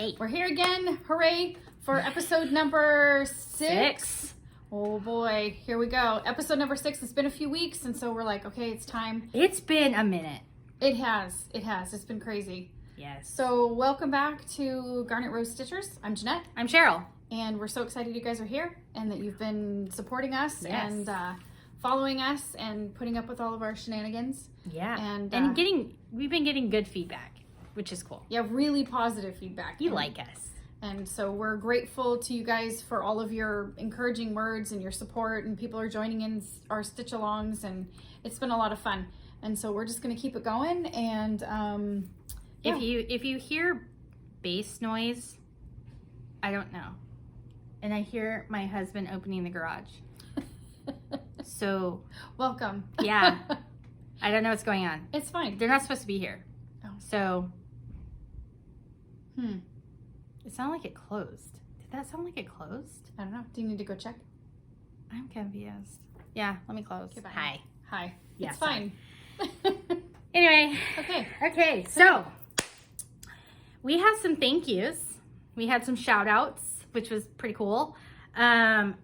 8. We're here again. Hooray for episode number 6. Oh boy, here we go. Episode number 6. It's been a few weeks, and so we're like, okay, it's time. It's been a minute. It has. It's been crazy. Yes. So welcome back to Garnet Rose Stitchers. I'm Jeanette. I'm Cheryl. And we're so excited you guys are here and that you've been supporting us Yes. and following us and putting up with all of our shenanigans. Yeah. And we've been getting good feedback, which is cool. Yeah, really positive feedback. You like us. And so we're grateful to you guys for all of your encouraging words and your support, and people are joining in our stitch alongs, and it's been a lot of fun. And so we're just going to keep it going. And yeah. If you hear bass noise, I don't know. And I hear my husband opening the garage. So welcome. Yeah. I don't know what's going on. It's fine. They're not supposed to be here. Oh. So it sounded like it closed. Did that sound like it closed? I don't know. Do you need to go check? I'm confused. Yeah, let me close. Okay, bye. Hi. Yeah, it's fine. Anyway. Okay. So we have some thank yous. We had some shout outs, which was pretty cool.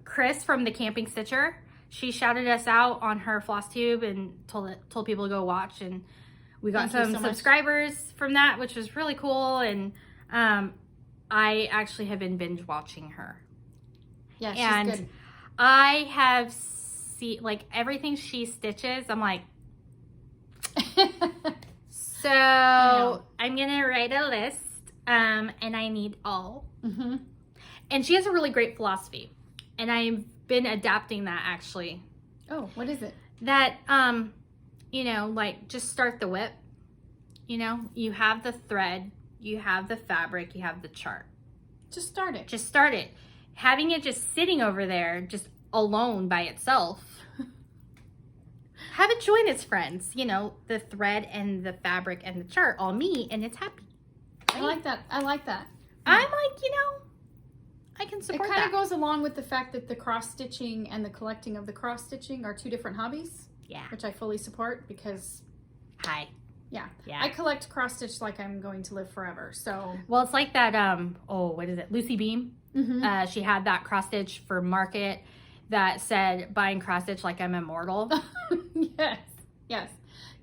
Chris from the Camping Stitcher, she shouted us out on her Flosstube and told people to go watch, and we got some subscribers from that, which was really cool. And I actually have been binge watching her. Yeah, she's and good. I have seen like everything she stitches. I'm like, so I'm gonna write a list, and I need all. Mm-hmm. And she has a really great philosophy, and I've been adapting that actually. Oh, what is it? That like just start the whip. You have the thread, you have the fabric, you have the chart. Just start it. Just start it. Having it just sitting over there, just alone by itself. Have it join its friends. The thread and the fabric and the chart all meet, and it's happy. I like that. I'm like, I can support that. It kind of goes along with the fact that the cross stitching and the collecting of the cross stitching are two different hobbies. Yeah. Which I fully support because. Hi. Yeah. Yeah. I collect cross stitch like I'm going to live forever. So. Well, it's like that. What is it? Lucy Beam. Mm-hmm. She had that cross stitch for market that said buying cross stitch like I'm immortal. Yes.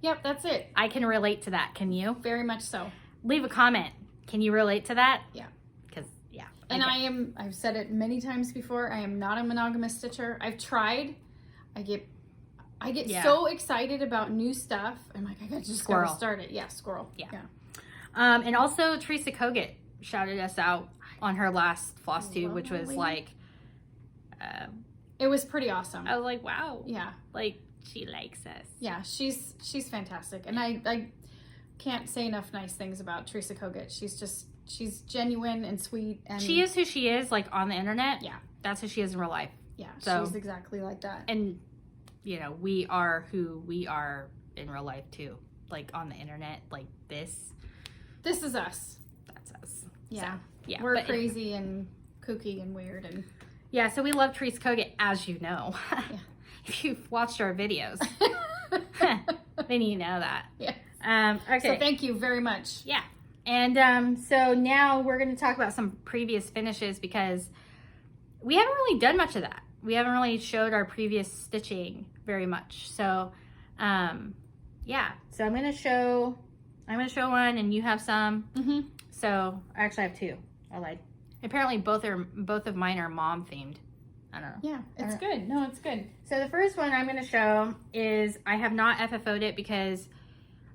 Yep. That's it. I can relate to that. Can you? Very much so. Leave a comment. Can you relate to that? Yeah. Because yeah. And I've said it many times before. I am not a monogamous stitcher. I've tried. I get so excited about new stuff. I'm like, I gotta start it. Yeah, squirrel. Yeah. And also Teresa Kogut shouted us out on her last Flosstube, which was like, it was pretty awesome. I was like, wow. Yeah. Like she likes us. Yeah, she's fantastic. And I can't say enough nice things about Teresa Kogut. She's genuine and sweet, and she is who she is, like on the internet. Yeah. That's who she is in real life. Yeah, so, she's exactly like that. And we are who we are in real life too. Like on the internet, like this. This is us. That's us. Yeah. So, yeah. We're crazy and kooky and weird and yeah, so we love Teresa Kogut, as you know. Yeah. If you've watched our videos, then you know that. Yeah. Okay. So thank you very much. Yeah. And so now we're going to talk about some previous finishes because we haven't really done much of that. We haven't really showed our previous stitching very much. So, yeah. So I'm going to show one, and you have some. Mm-hmm. So I actually have two. I lied. Apparently both of mine are mom themed. I don't know. Yeah, it's good. No, it's good. So the first one I'm going to show is I have not FFO'd it because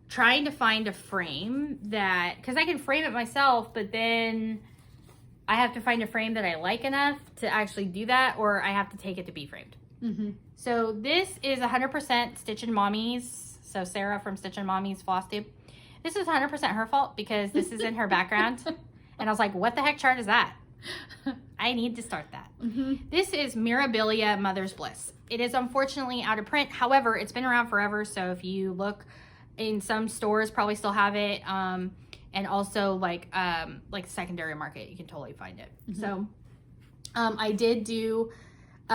trying to find a frame because I can frame it myself, but then I have to find a frame that I like enough to actually do that, or I have to take it to be framed. Mm-hmm. So this is 100% Stitchin' Mommy's. So Sarah from Stitchin' Mommy's Flosstube. This is 100% her fault because this is in her background. And I was like, what the heck chart is that? I need to start that. Mm-hmm. This is Mirabilia Mother's Bliss. It is unfortunately out of print. However, it's been around forever. So if you look in some stores, probably still have it. And also like secondary market, you can totally find it. Mm-hmm. So I did do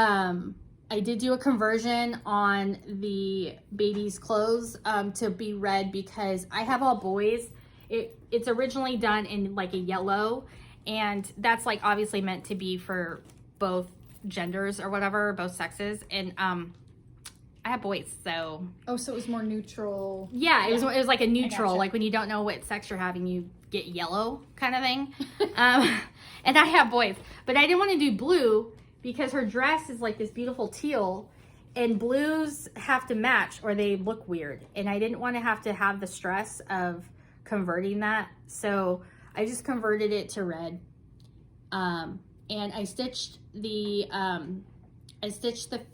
a conversion on the baby's clothes to be red because I have all boys. It's originally done in like a yellow, And that's like obviously meant to be for both genders or whatever, both sexes. And I have boys, so. Oh, so it was more neutral. Yeah, it was like a neutral, like when you don't know what sex you're having, you get yellow kind of thing. And I have boys, but I didn't want to do blue because her dress is like this beautiful teal, and blues have to match or they look weird. And I didn't want to have the stress of converting that, so I just converted it to red. And I stitched the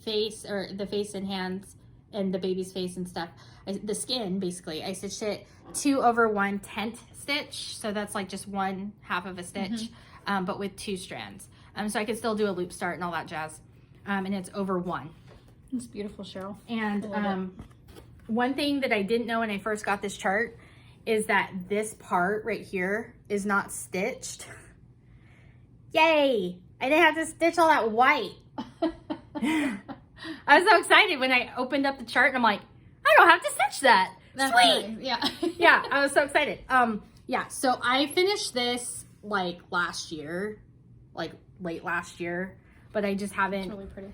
face, or the face and hands and the baby's face and stuff. The skin, basically. I stitched it 2 over 1/10 stitch. So that's like just 1/2 of a stitch, but with 2 strands. So I could still do a loop start and all that jazz. And it's over 1. It's beautiful, Cheryl. And one thing that I didn't know when I first got this chart is that this part right here is not stitched. Yay! I didn't have to stitch all that white. I was so excited when I opened up the chart and I'm like, I don't have to stitch that. That's Sweet. Nice. Yeah. Yeah, I was so excited. Yeah, so I finished this like last year, like late last year, but I just haven't. It's really pretty.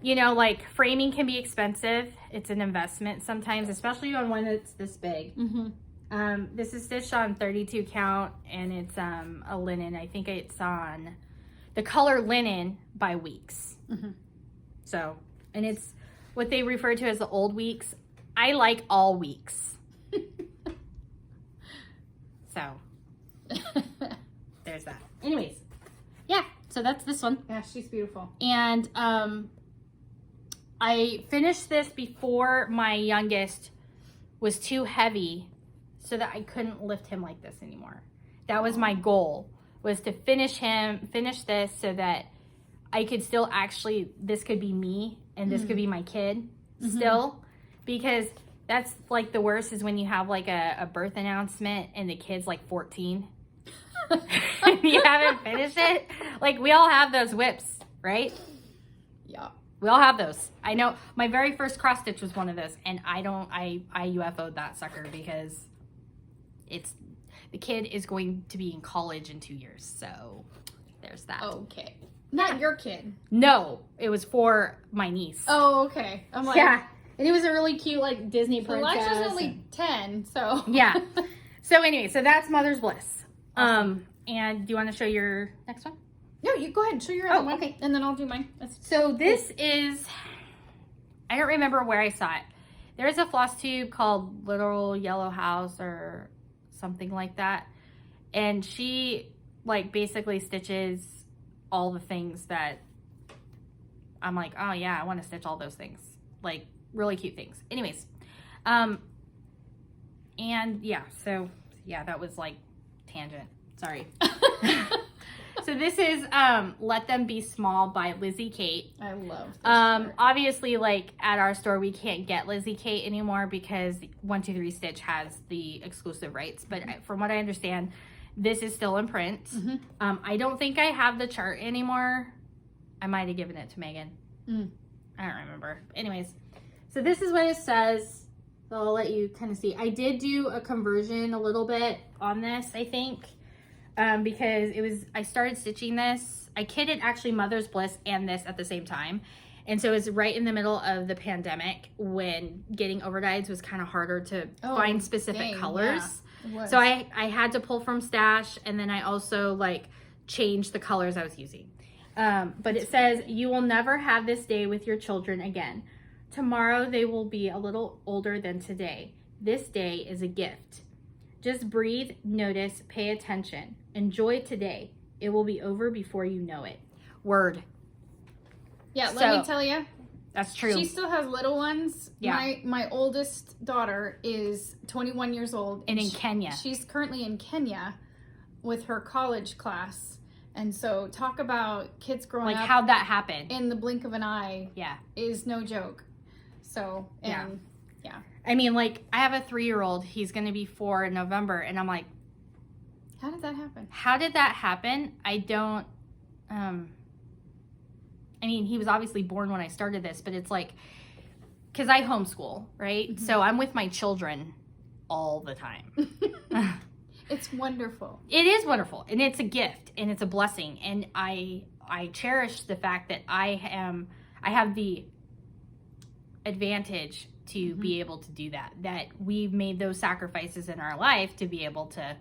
You know, like framing can be expensive. It's an investment sometimes, especially on one that's this big. This is stitched on 32 count, and it's a linen. I think it's on the color linen by weeks. So, and it's what they refer to as the old weeks. I like all weeks. So, there's that. Anyways, yeah, so that's this one. Yeah, she's beautiful. And I finished this before my youngest was too heavy so that I couldn't lift him like this anymore. That was my goal, was to finish this so that I could still actually, this could be me and this could be my kid still, because that's like the worst is when you have like a birth announcement and the kid's like 14. You haven't finished it. Like, we all have those whips, right? Yeah. We all have those. I know my very first cross stitch was one of those, and I UFO'd that sucker because the kid is going to be in college in 2 years. So there's that. Okay. Not your kid. No, it was for my niece. Oh, okay. I'm like, yeah. And it was a really cute, like, Disney princess. Alexa's only 10, so. Yeah. So anyway, so that's Mother's Bliss. And do you want to show your next one? No, you go ahead and show your other one. Okay. And then I'll do mine. So this is, I don't remember where I saw it. There is a Flosstube called Little Yellow House or something like that. And she, like, basically stitches all the things that I'm like, oh yeah, I want to stitch all those things. Like, really cute things. Anyways. And yeah, so yeah, that was like tangent. Sorry. So this is Let Them Be Small by Lizzie Kate. I love this obviously, like, at our store we can't get Lizzie Kate anymore because 123 Stitch has the exclusive rights, but from what I understand, this is still in print. I don't think I have the chart anymore. I might have given it to Megan. I don't remember. Anyways, so this is what it says. So I'll let you kind of see. I did do a conversion a little bit on this, I think. Because I started stitching this. I kitted actually Mother's Bliss and this at the same time. And so it was right in the middle of the pandemic when getting overdyes was kind of harder to find specific colors. Yeah, so I had to pull from stash, and then I also like changed the colors I was using. But it says, you will never have this day with your children again. Tomorrow they will be a little older than today. This day is a gift. Just breathe, notice, pay attention. Enjoy today. It will be over before you know it. Word. Yeah, let me tell you. That's true. She still has little ones. Yeah. My oldest daughter is 21 years old. And in Kenya. She's currently in Kenya with her college class. And so talk about kids growing up. Like, how'd that happen? In the blink of an eye. Yeah. Is no joke. So, yeah. I mean, like, I have a 3-year-old. He's going to be 4 in November. And I'm like, how did that happen? How did that happen? I don't, I mean, he was obviously born when I started this, but it's like, because I homeschool, right? So I'm with my children all the time. It's wonderful. It is wonderful, and it's a gift, and it's a blessing, and I cherish the fact that I have the advantage to be able to do that. That we've made those sacrifices in our life to be able to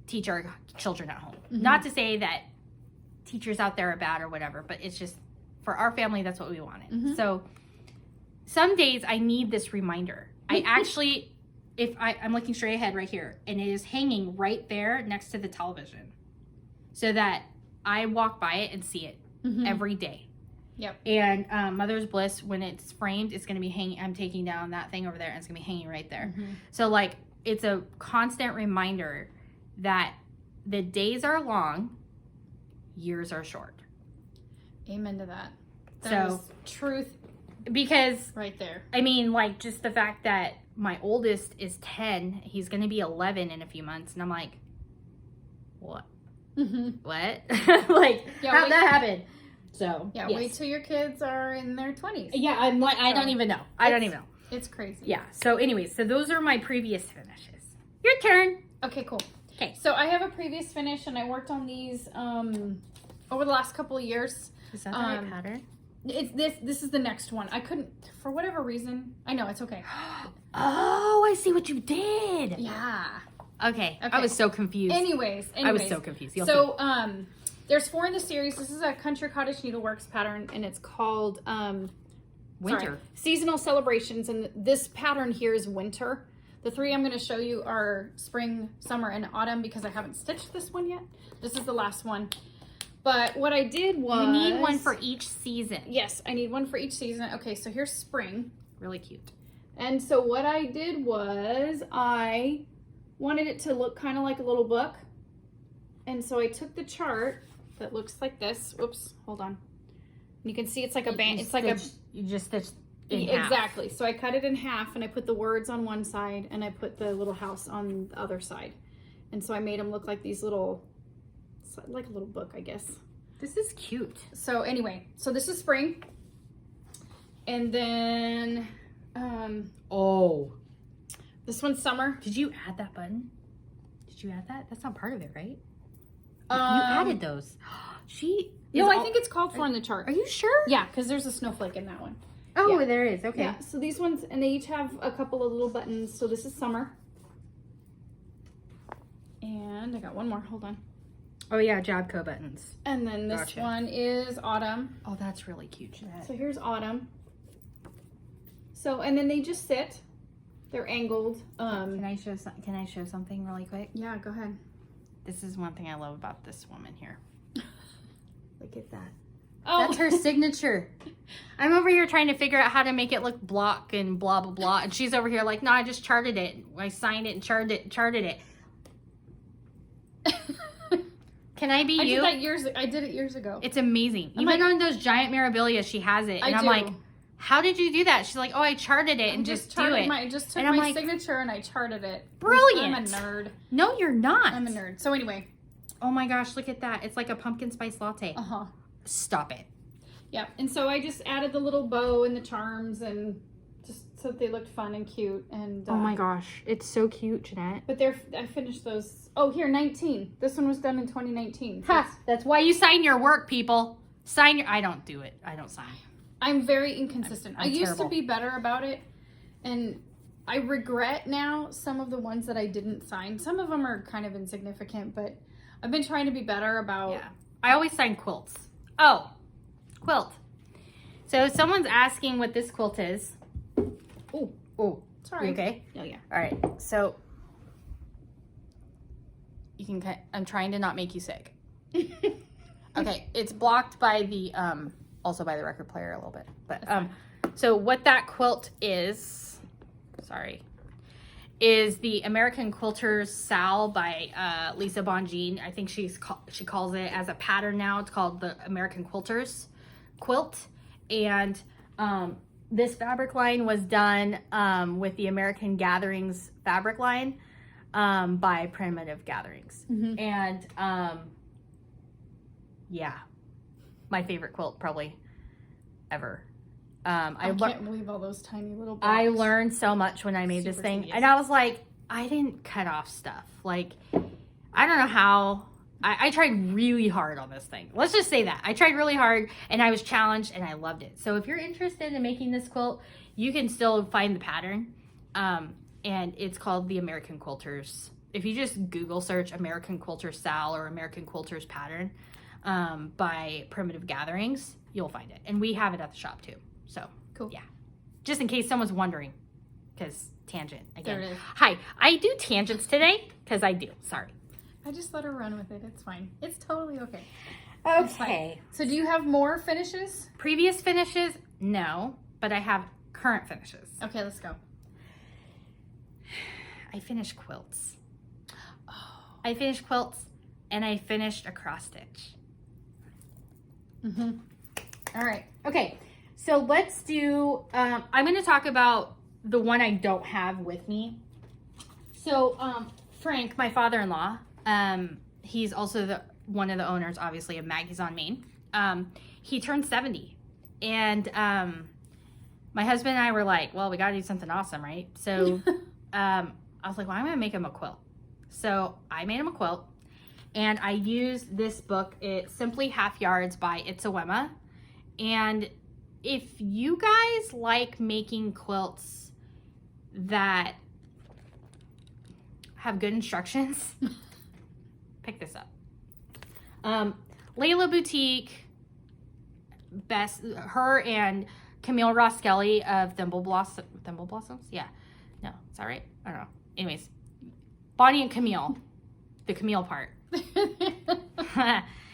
teach our children at home. Not to say that teachers out there are bad or whatever, but it's just for our family, that's what we wanted. So some days I need this reminder. I actually, I'm looking straight ahead right here, and it is hanging right there next to the television, so that I walk by it and see it every day. Yep. And Mother's Bliss, when it's framed, it's going to be hanging. I'm taking down that thing over there, and it's going to be hanging right there. So like, it's a constant reminder that the days are long, years are short. Amen to that. That So is truth because right there. I mean, like, just the fact that my oldest is 10, he's going to be 11 in a few months, and I'm like, what? What? Like, how'd that happen? So yeah, yes. wait till your kids are in their 20s. Yeah, I'm like, I don't even know. I don't even know. It's crazy. Yeah. So anyways, so those are my previous finishes. Your turn. Okay, cool. Okay. So I have a previous finish, and I worked on these over the last couple of years. Is that the right pattern? It's this is the next one. I couldn't, for whatever reason. I know, it's okay. Oh, I see what you did. Yeah. Okay. I was so confused. Anyways. I was so confused. So there's 4 in the series. This is a Country Cottage Needleworks pattern, and it's called Winter. Seasonal Celebrations, and this pattern here is winter. The 3 I'm going to show you are spring, summer, and autumn, because I haven't stitched this one yet. This is the last one. But what I did was... You need one for each season. Yes, I need one for each season. Okay, so here's spring. Really cute. And so what I did was I wanted it to look kind of like a little book. And so I took the chart that looks like this. Whoops, hold on. You can see it's like a band. It's like You just stitched in half. Exactly. So I cut it in half, and I put the words on one side, and I put the little house on the other side. And so I made them look like these little, like a little book, I guess. This is cute. So anyway, so this is spring. And then this one's summer. Did you add that button? Did you add that? That's not part of it, right? You added those. No, I think it's called for on the chart. Are you sure? Yeah, because there's a snowflake in that one. Oh, Yeah. there is. Okay. Yeah, so these ones, and they each have a couple of little buttons. So this is summer. And I got one more, hold on. Oh yeah, Jabco buttons. And then this one is autumn. Oh, that's really cute, Jeanette. So here's autumn. So, and then they just sit. They're angled. Can I show something really quick? Yeah, go ahead. This is one thing I love about this woman here. Look at that. Oh, That's her signature. I'm over here trying to figure out how to make it look block and blah, blah, blah. And she's over here like, no, I just charted it. I signed it and charted it. Can I be you? I did it years ago. It's amazing. Even on those giant memorabilia, she has it. And I'm like, how did you do that? She's like, oh, I charted it and just do it. I just took my signature and I charted it. Brilliant. I'm a nerd. No, you're not. I'm a nerd. So anyway. Oh my gosh, look at that. It's like a pumpkin spice latte. Uh-huh. Stop it. Yeah, and so I just added the little bow and the charms, and just so that they looked fun and cute. And oh my gosh, it's so cute, Jeanette. But I finished those. Oh, here, 19. This one was done in 2019. Ha, that's why you sign your work, people. I don't do it. I don't sign. I'm very inconsistent. I'm I used terrible. to be better about it, and I regret now some of the ones that I didn't sign. Some of them are kind of insignificant, but I've been trying to be better about... Yeah. I always sign quilts. Oh, quilt. So someone's asking what this quilt is. Oh, sorry. You okay? Oh, yeah. All right. So you can. I'm trying to not make you sick. Okay. It's blocked by the also by the record player a little bit, but so what that quilt is? Sorry. Is the American Quilter's Sal by Lisa Bonjean. I think she calls it as a pattern now. It's called the American Quilter's Quilt. And this fabric line was done with the American Gatherings fabric line by Primitive Gatherings. Mm-hmm. And yeah, my favorite quilt probably ever. I can't believe all those tiny little blocks. I learned so much when I made this thing. Tedious. And I was like, I didn't cut off stuff. Like, I don't know how. I tried really hard on this thing. Let's just say that. I tried really hard and I was challenged and I loved it. So if you're interested in making this quilt, you can still find the pattern. And it's called the American Quilters. If you just Google search American Quilters style or American Quilters pattern by Primitive Gatherings, you'll find it. And we have it at the shop too. So cool. Yeah. Just in case someone's wondering, because tangent again. There it is. Hi, I do tangents today because I do. Sorry. I just let her run with it. It's fine. It's totally okay. Okay. So do you have more finishes? Previous finishes? No, but I have current finishes. Okay, let's go. I finished quilts. I finished quilts and I finished a cross stitch. All right. Okay. So let's do, I'm going to talk about the one I don't have with me. So Frank, my father-in-law, he's also one of the owners, obviously, of Maggie's on Main. He turned 70. And my husband and I were like, well, we got to do something awesome, right? So I was like, well, I'm going to make him a quilt. So I made him a quilt. And I used this book. It's Simply Half Yards by Itzawema. And if you guys like making quilts that have good instructions, pick this up. Layla Boutique, her and Camille Ross Kelly of Thimble Blossoms? Yeah. No, is that right? I don't know. Anyways, Bonnie and Camille, the Camille part.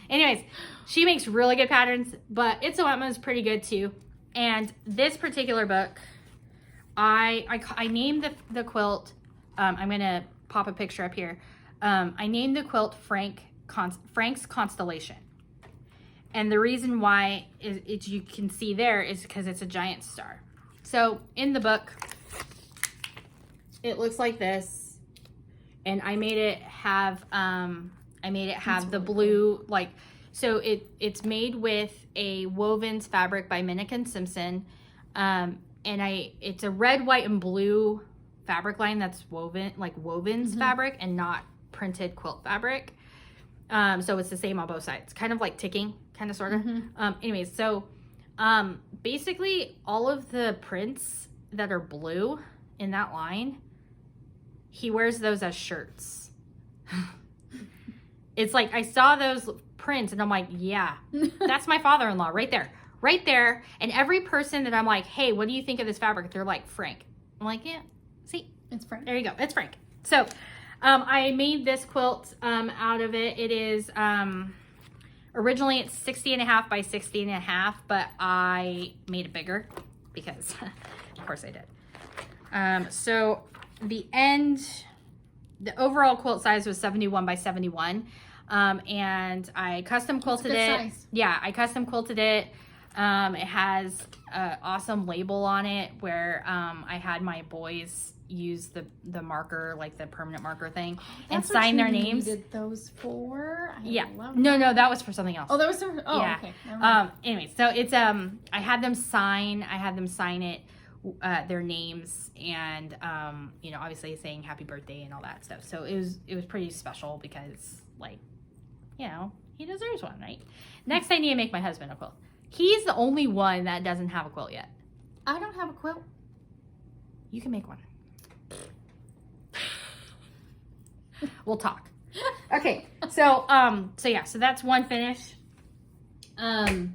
Anyways, she makes really good patterns, but Itzawema is pretty good too. And this particular book, I named the quilt, I'm going to pop a picture up here. I named the quilt Frank's Constellation. And the reason why you can see there is because it's a giant star. So in the book, it looks like this. And I made it have the blue, like, so it's made with a wovens fabric by Minnick and Simpson. And it's a red, white, and blue fabric line that's woven, like wovens fabric and not printed quilt fabric. So it's the same on both sides, kind of like ticking, kind of, sort of. Anyways, so basically all of the prints that are blue in that line, he wears those as shirts. It's like, I saw those prints and I'm like, yeah, that's my father-in-law right there. Right there. And every person that I'm like, hey, what do you think of this fabric? They're like, Frank. I'm like, yeah, see? It's Frank. There you go. It's Frank. So I made this quilt out of it. It is, originally it's 60.5 by 60.5, but I made it bigger because of course I did. So the overall quilt size was 71 by 71. And I custom quilted it. Size. Yeah, I custom quilted it. It has an awesome label on it where I had my boys use the marker, like the permanent marker thing, and sign their names. Did those for? No, that was for something else. Oh, that was for, oh, yeah. Okay. Anyway, so it's I had them sign it, their names, and obviously saying happy birthday and all that stuff. So it was pretty special because, like, he deserves one, right? Next, I need to make my husband a quilt. He's the only one that doesn't have a quilt yet. I don't have a quilt. You can make one. We'll talk. Okay, so that's one finish. The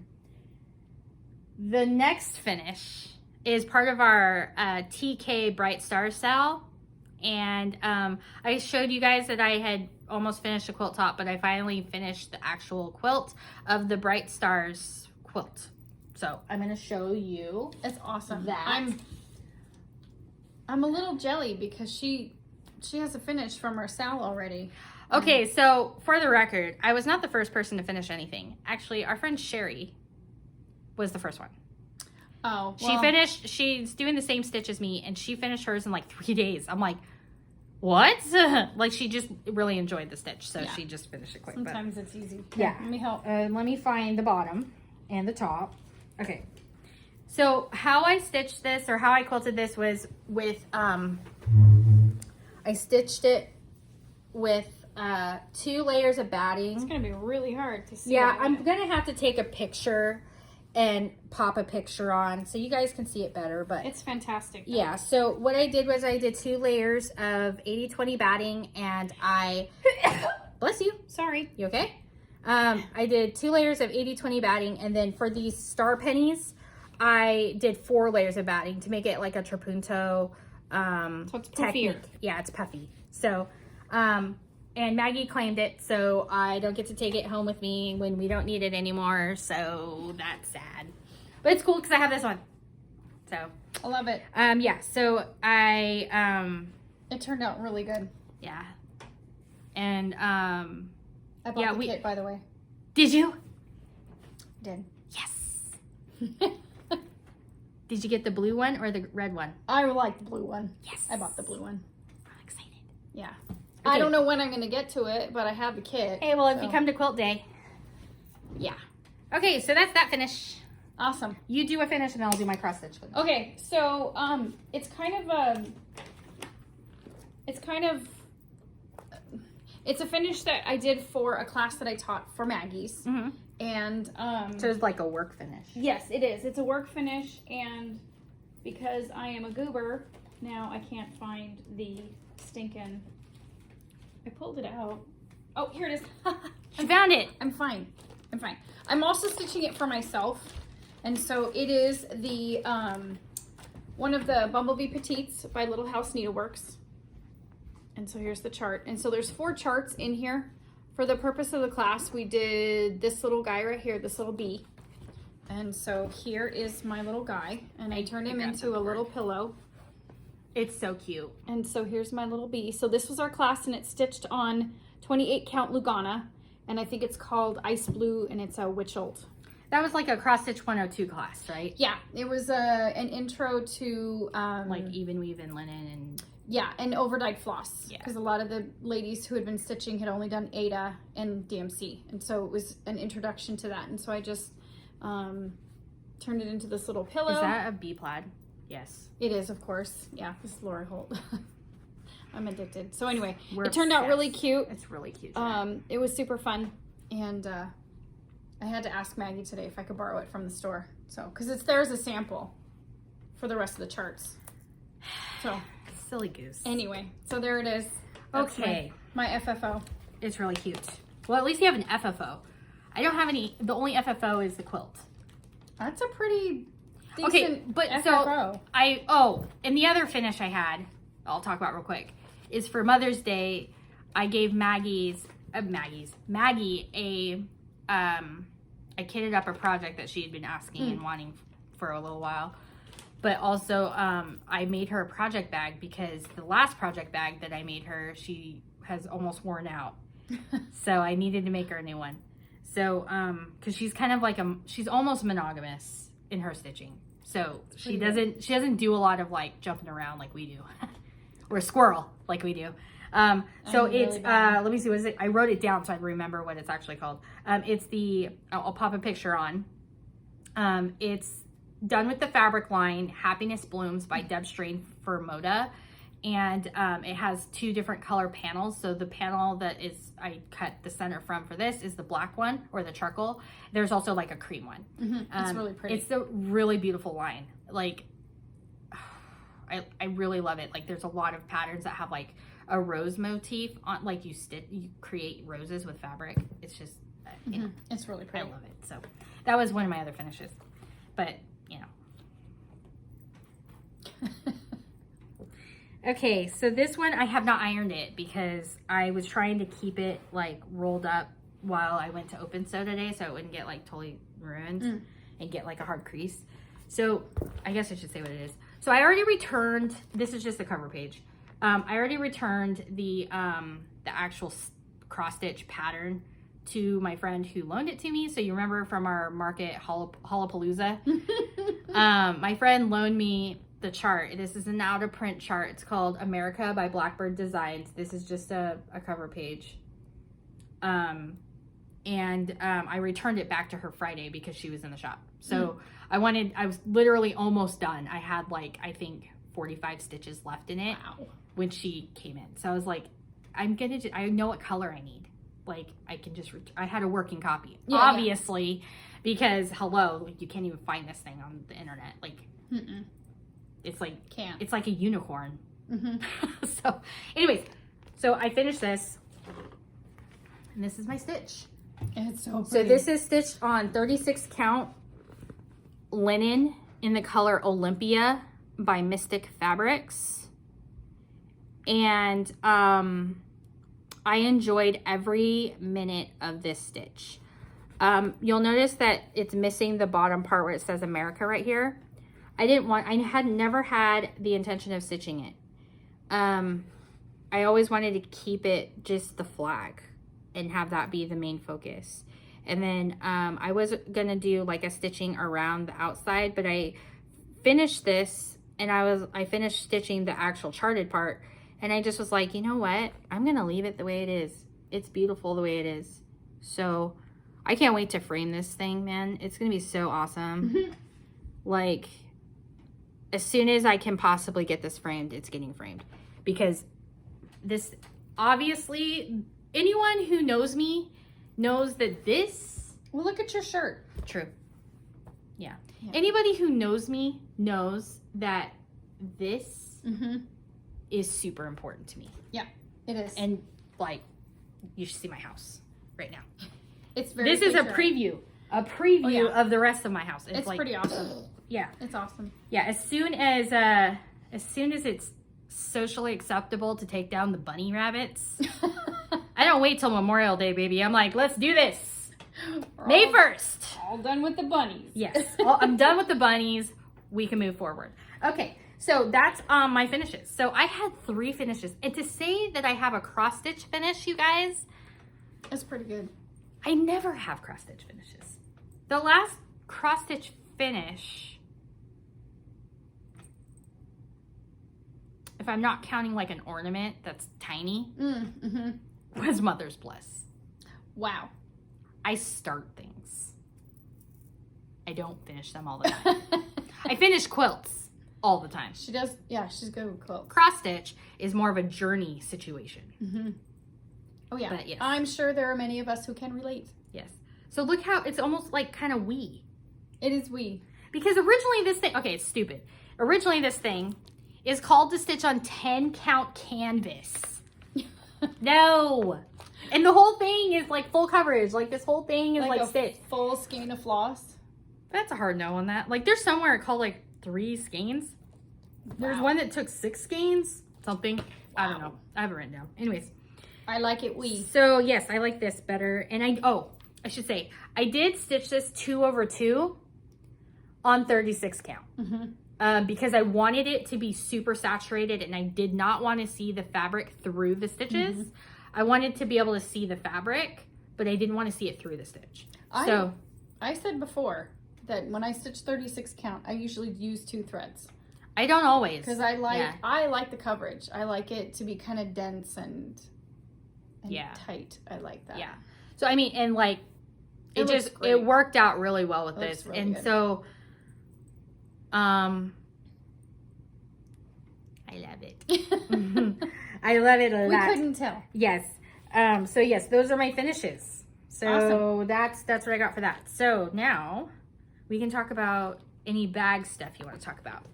next finish is part of our TK Bright Star style. And I showed you guys that I had almost finished the quilt top, but I finally finished the actual quilt of the Bright Stars quilt. So I'm going to show you. It's awesome. That. I'm a little jelly because she has a finish from her Sal already. Okay, so for the record, I was not the first person to finish anything. Actually, our friend Sherry was the first one. Oh, well. She's doing the same stitch as me, and she finished hers in like 3 days. I'm like, what? Like, she just really enjoyed the stitch, so she just finished it quick. Sometimes it's easy. Yeah. Let me help. Let me find the bottom and the top. Okay. So how I stitched this, or how I quilted this, was with I stitched it with 2 layers of batting. It's gonna be really hard to see. Yeah, I'm gonna have to take a picture and pop a picture on so you guys can see it better, but it's fantastic though. Yeah, so what I did was I did 2 layers of 80-20 batting, and I bless you, Sorry. you okay? I did 2 layers of 80-20 batting, and then for these star pennies I did 4 layers of batting to make it like a trapunto So it's technique. puffier. Yeah, it's puffy. So and Maggie claimed it, so I don't get to take it home with me when we don't need it anymore, so that's sad. But it's cool because I have this one. So I love it. yeah, so I It turned out really good. yeah. And I bought Yeah, the kit, by the way. did you? Did. Yes. Did you get the blue one or the red one? I like the blue one. Yes. I bought the blue one. I'm excited. Yeah. Okay. I don't know when I'm gonna get to it, but I have the kit. Hey, well, if so- you come to quilt day. Yeah. Okay, so that's that finish. Awesome. You do a finish and I'll do my cross stitch with you. Okay, so it's a finish that I did for a class that I taught for Maggie's. Mm-hmm. And So it's like a work finish. yes, it is. It's a work finish, and because I am a goober, now I can't find the stinking. I pulled it out. Oh, here it is. I found it. I'm fine. I'm fine. I'm also stitching it for myself, and so it is the one of the Bumblebee Petites by Little House Needleworks. And so here's the chart. And so there's 4 charts in here. For the purpose of the class, we did this little guy right here, this little bee. And so here is my little guy, and I turned him into a little pillow. It's so cute. And so here's my little bee. So this was our class, and it's stitched on 28 count Lugana, and I think it's called Ice Blue, and it's a Witchold. That was like a cross stitch 102 class, right? Yeah, it was an intro to Like even weave and linen and yeah, and overdyed floss. Yeah. Because a lot of the ladies who had been stitching had only done Ada and DMC. And so it was an introduction to that. And so I just turned it into this little pillow. Is that a bee plaid? Yes. It is, of course. Yeah, this is Laura Holt. I'm addicted. So anyway, We're it turned out really obsessed. cute. It's really cute. It was super fun. And I had to ask Maggie today if I could borrow it from the store. So, because it's there as a sample for the rest of the charts. So, Silly goose. anyway, so there it is. That's Okay. My FFO. It's really cute. Well, at least you have an FFO. I don't have any. The only FFO is the quilt. That's a pretty decent Okay, but FFO. so and the other finish I had, I'll talk about real quick, is for Mother's Day. I gave Maggie a I kitted up a project that she had been asking and wanting for a little while. But also, I made her a project bag because the last project bag that I made her, she has almost worn out. So I needed to make her a new one. So, because she's kind of like she's almost monogamous in her stitching. So she doesn't do a lot of like jumping around like we do, or a squirrel like we do. So it's let me see, what is it? I wrote it down so I remember what it's actually called. It's the I'll pop a picture on. It's done with the fabric line Happiness Blooms by Deb Strain for Moda, and it has 2 different color panels. So the panel that is I cut the center from for this is the black one, or the charcoal. There's also like a cream one. It's really pretty. It's a really beautiful line. Like I really love it. Like there's a lot of patterns that have like a rose motif on, like you create roses with fabric. It's just you know, It's really I pretty. love it. So that was one of my other finishes, but you know. Okay, so this one I have not ironed it because I was trying to keep it like rolled up while I went to open sew today, so it wouldn't get like totally ruined and get like a hard crease. So I guess I should say what it is. So I already returned, this is just the cover page. I already returned the actual cross stitch pattern to my friend who loaned it to me. So you remember from our market Hollapalooza? My friend loaned me the chart. This is an out of print chart. It's called America by Blackbird Designs. This is just a cover page. I returned it back to her Friday because she was in the shop. So I was literally almost done. I had like, I think 45 stitches left in it. Wow. when she came in. So I was like, I know what color I need. Like, I can just, I had a working copy, obviously, because hello, like, you can't even find this thing on the internet. Like, it's like, it's like a unicorn. So anyways, so I finished this, and this is my stitch. It's so pretty. So this is stitched on 36 count linen in the color Olympia by Mystic Fabrics. And I enjoyed every minute of this stitch. You'll notice that it's missing the bottom part where it says America right here. I had never had the intention of stitching it. I always wanted to keep it just the flag and have that be the main focus. And then I was gonna do like a stitching around the outside, but I finished this and I finished stitching the actual charted part, and I just was like, you know what? I'm gonna leave it the way it is. It's beautiful the way it is. So I can't wait to frame this thing, man. It's gonna be so awesome. Like, as soon as I can possibly get this framed, it's getting framed. Because this, obviously, anyone who knows me knows that this... Well, look at your shirt. True. Yeah. Anybody who knows me knows that this is super important to me. Yeah, it is. And, like, you should see my house right now. It's very This is a preview. A preview of the rest of my house. It's like, pretty awesome. Yeah. It's awesome. Yeah, as soon as it's socially acceptable to take down the bunny rabbits, I don't wait till Memorial Day, baby. I'm like, let's do this. May 1st. All done with the bunnies. Yes. I'm done with the bunnies. We can move forward. Okay, so that's my finishes. So I had 3 finishes. And to say that I have a cross stitch finish, you guys, that's pretty good. I never have cross stitch finishes. The last cross stitch finish, if I'm not counting like an ornament that's tiny, was Mother's Bliss. Wow. I start things. I don't finish them all the time. I finish quilts all the time. She does, yeah, she's good with quilts. Cross stitch is more of a journey situation. Oh yeah, but yes. I'm sure there are many of us who can relate. Yes. So look how it's almost like kind of wee. It is wee. Because originally this thing, okay, it's stupid. Originally this thing is called to stitch on 10 count canvas. No. And the whole thing is like full coverage. Like this whole thing is like stitched. Full skein of floss. That's a hard no on that. Like there's somewhere called like 3 skeins. There's one that took 6 skeins. Something. Wow. I don't know. I haven't written down. Anyways. I like it wee. So yes, I like this better. And I should say, I did stitch this 2/2 on 36 count. Because I wanted it to be super saturated and I did not want to see the fabric through the stitches. I wanted to be able to see the fabric, but I didn't want to see it through the stitch. I said before that when I stitch 36 count, I usually use 2 threads. I don't always. Because I like the coverage. I like it to be kind of dense and tight. I like that. Yeah. So I mean, and like it worked out really well with this. Really and good. So I love it. I love it a lot. We couldn't tell. Yes. So yes, those are my finishes. So awesome. That's what I got for that. So now we can talk about any bag stuff you want to talk about.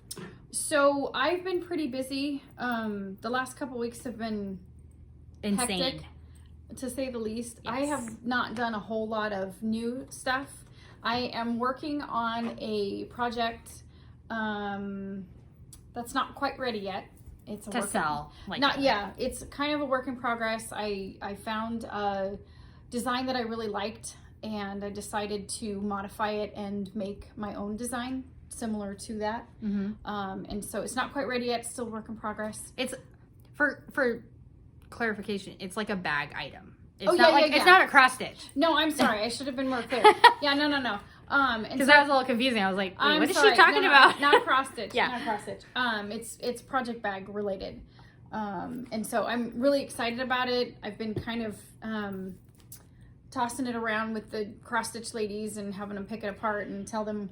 So I've been pretty busy. The last couple weeks have been insane, hectic, to say the least. Yes. I have not done a whole lot of new stuff. I am working on a project that's not quite ready yet. It's a sell. It's kind of a work in progress. I found a design that I really liked, and I decided to modify it and make my own design similar to that. And so it's not quite ready yet. Still work in progress. It's for clarification. It's like a bag item. It's It's not a cross stitch. No, I'm sorry. I should have been more clear. No. Because that was a little confusing. I was like, wait, what is she talking about? Not cross stitch. Not cross stitch. It's project bag related. And so I'm really excited about it. I've been kind of tossing it around with the cross stitch ladies and having them pick it apart and tell them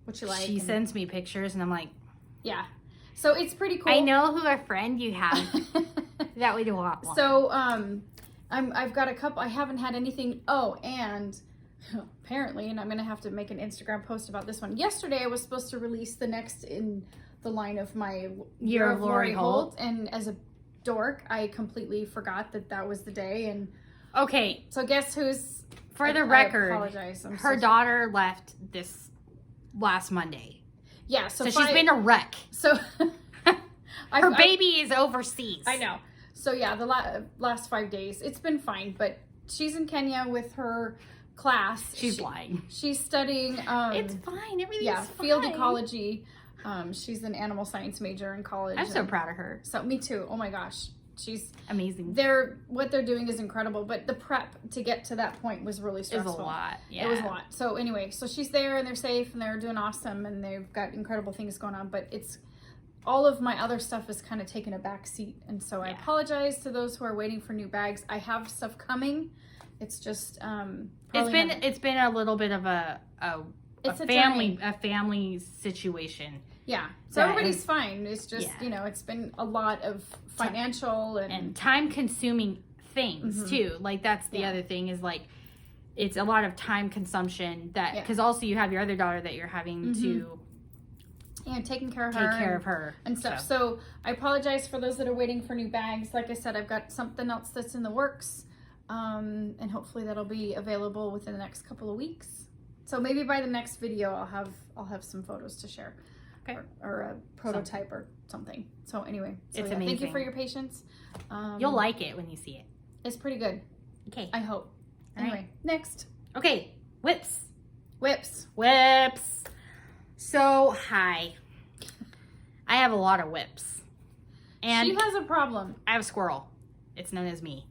what you like. She sends me pictures and I'm like, yeah. So it's pretty cool. I know who a friend you have that would want one. So I've got a couple. I haven't had anything. Oh, and apparently, and I'm gonna have to make an Instagram post about this one. Yesterday, I was supposed to release the next in the line of my Year of Lori Holt, and as a dork, I completely forgot that was the day. And okay, so guess who's? For the record, I apologize. her daughter left this last Monday. Yeah, so she's been a wreck. So her baby is overseas. I know. So yeah, the last 5 days, it's been fine. But she's in Kenya with her class. She's lying. She's studying. It's fine. Everything's fine. Field ecology. She's an animal science major in college. I'm so proud of her. So me too. Oh my gosh, she's amazing. What they're doing is incredible. But the prep to get to that point was really stressful. It was a lot. Yeah, it was a lot. So anyway, so she's there and they're safe and they're doing awesome and they've got incredible things going on. But it's all of my other stuff is kind of taking a back seat, and so I apologize to those who are waiting for new bags. I have stuff coming. It's just it's been a little bit of a family situation. Yeah. So everybody's fine. It's just, it's been a lot of financial and time consuming things too. Like that's the other thing is like, it's a lot of time consumption that, cause also you have your other daughter that you're having to taking care of her and stuff. So I apologize for those that are waiting for new bags. Like I said, I've got something else that's in the works. And hopefully that'll be available within the next couple of weeks. So maybe by the next video, I'll have some photos to share. Okay. Or a prototype or something. So anyway, it's amazing. Thank you for your patience. You'll like it when you see it. It's pretty good. Okay. I hope. Anyway, next. Okay. Whips. Whips. So, hi. I have a lot of whips. And she has a problem. I have a squirrel. It's known as me.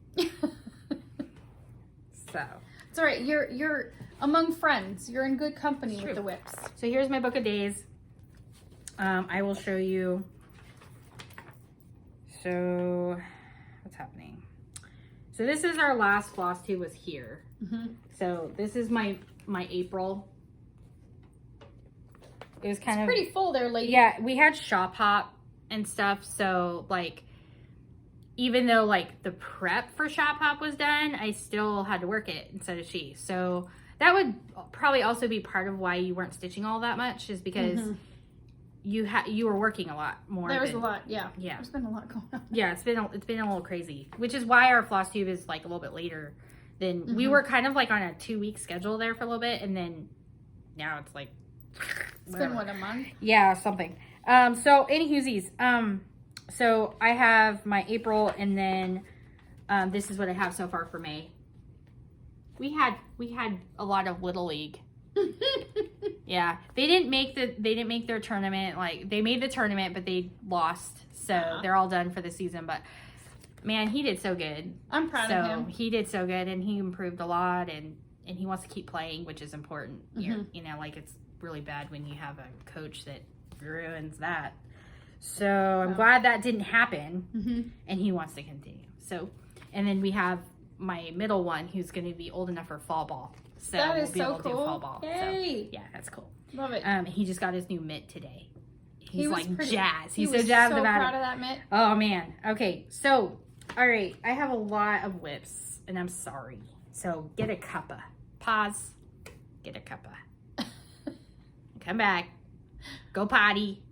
So. It's all right. You're among friends. You're in good company with the whips. So here's my book of days. I will show you. So, what's happening? So this is our last Flosstube was here. So this is my April. It was kind of pretty full there, lady. Yeah, we had shop hop and stuff. So like, even though like the prep for shop hop was done, I still had to work it instead of she. So that would probably also be part of why you weren't stitching all that much, is because you were working a lot more. There was a lot, yeah. Yeah. There's been a lot going on. Yeah, it's been a little crazy, which is why our Flosstube is like a little bit later than we were kind of like on a 2-week schedule there for a little bit, and then now it's like it's been what, a month? Yeah, something. So anywhoosies, so I have my April, and then this is what I have so far for May. We had a lot of Little League. Yeah, they didn't make their tournament. Like, they made the tournament, but they lost, so they're all done for the season. But man, he did so good. I'm proud of him. He did so good, and he improved a lot, and he wants to keep playing, which is important. You know, like, it's really bad when you have a coach that ruins that. So I'm glad that didn't happen, and he wants to continue. So, and then we have my middle one who's going to be old enough for fall ball. So that is we'll be able to cool. do fall ball. Yay. So, yeah, that's cool. Love it. He just got his new mitt today. He's like pretty jazzed. He's so jazzed so about proud it. of that mitt. Oh man. Okay. So, all right. I have a lot of whips, and I'm sorry. So get a cuppa. Pause. Get a cuppa. Come back. Go potty.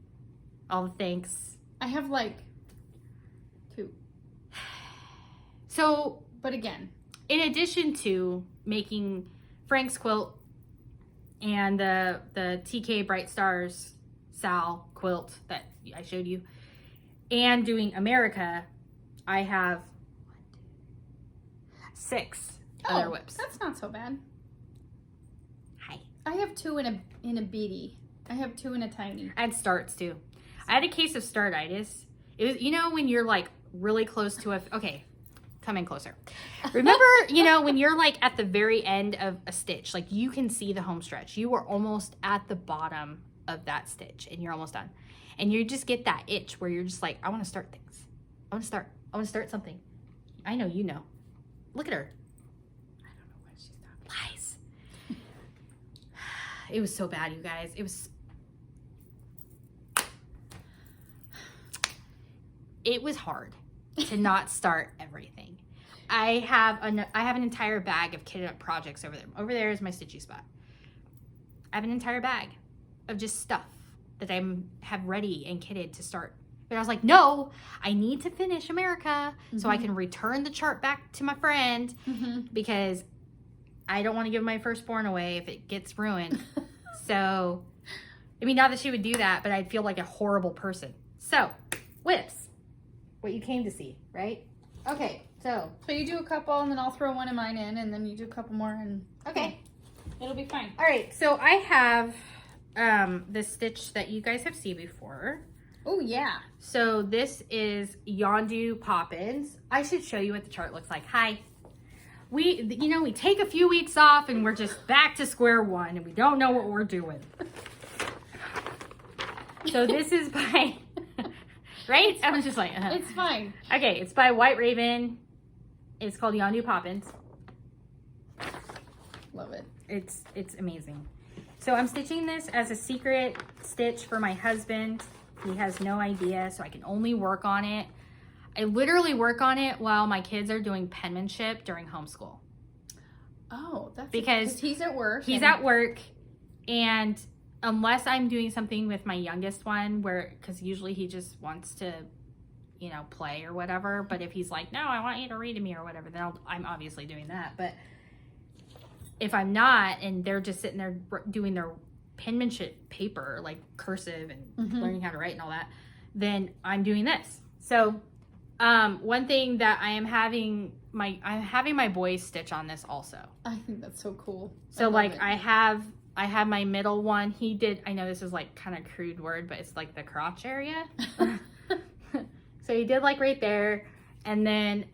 All the things. I have like 2. So, but again, in addition to making Frank's quilt and the TK Bright Stars Sal quilt that I showed you, and doing America, I have 6 other whips. That's not so bad. Hi. I have 2 in a beady. I have 2 in a tiny. I had starts too. I had a case of startitis. It was, you know, when you're like really close to okay, come in closer. Remember, you know, when you're like at the very end of a stitch, like you can see the home stretch. You were almost at the bottom of that stitch and you're almost done. And you just get that itch where you're just like, I want to start things. I want to start something. I know, you know. Look at her. I don't know what she's talking. Lies. It was so bad, you guys. It was. it was hard to not start everything. I have an entire bag of kitted up projects over there. Over there is my Stitchy spot. I have an entire bag of just stuff that I have ready and kitted to start. But I was like, no, I need to finish America so I can return the chart back to my friend because I don't want to give my firstborn away if it gets ruined. So, I mean, not that she would do that, but I'd feel like a horrible person. So, whips, what you came to see, right? Okay, so you do a couple, and then I'll throw one of mine in, and then you do a couple more, and okay, it'll be fine. All right, so I have this stitch that you guys have seen before. Oh, yeah. So this is Yondu Poppins. I should show you what the chart looks like. Hi. We take a few weeks off and we're just back to square one and we don't know what we're doing. So this is by, right? I was just like, It's fine. Okay, it's by White Raven. It's called Yondu Poppins. Love it. It's amazing. So I'm stitching this as a secret stitch for my husband. He has no idea, so I can only work on it. I literally work on it while my kids are doing penmanship during homeschool. Oh, that's because he's at work. He's at work, and unless I'm doing something with my youngest one, because usually he just wants to, play or whatever. But if he's like, no, I want you to read to me or whatever, then I'm obviously doing that. But if I'm not, and they're just sitting there doing their penmanship paper, like cursive and learning how to write and all that, then I'm doing this. So one thing that I'm having my boys stitch on this also. I think that's so cool. So I have my middle one. He did, I know this is like kind of crude word, but it's like the crotch area. So he did like right there. And then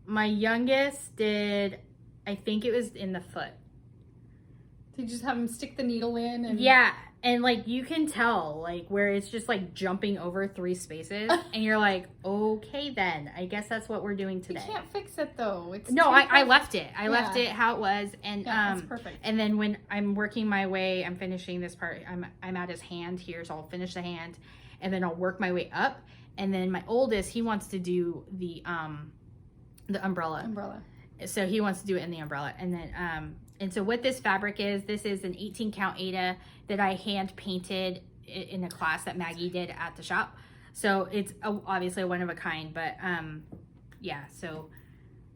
my youngest did, I think it was in the foot. You just have him stick the needle in and yeah, and like you can tell like where it's just like jumping over 3 spaces and you're like, okay then, I guess that's what we're doing today. You can't fix it though. It's I left it. I left it how it was, and that's perfect. And then when I'm working my way, I'm finishing this part. I'm at his hand here, so I'll finish the hand, and then I'll work my way up. And then my oldest, he wants to do the umbrella. So he wants to do it in the umbrella, and then and so what this fabric is, this is an 18 count Aida that I hand painted in a class that Maggie did at the shop. So it's obviously one of a kind, but yeah, so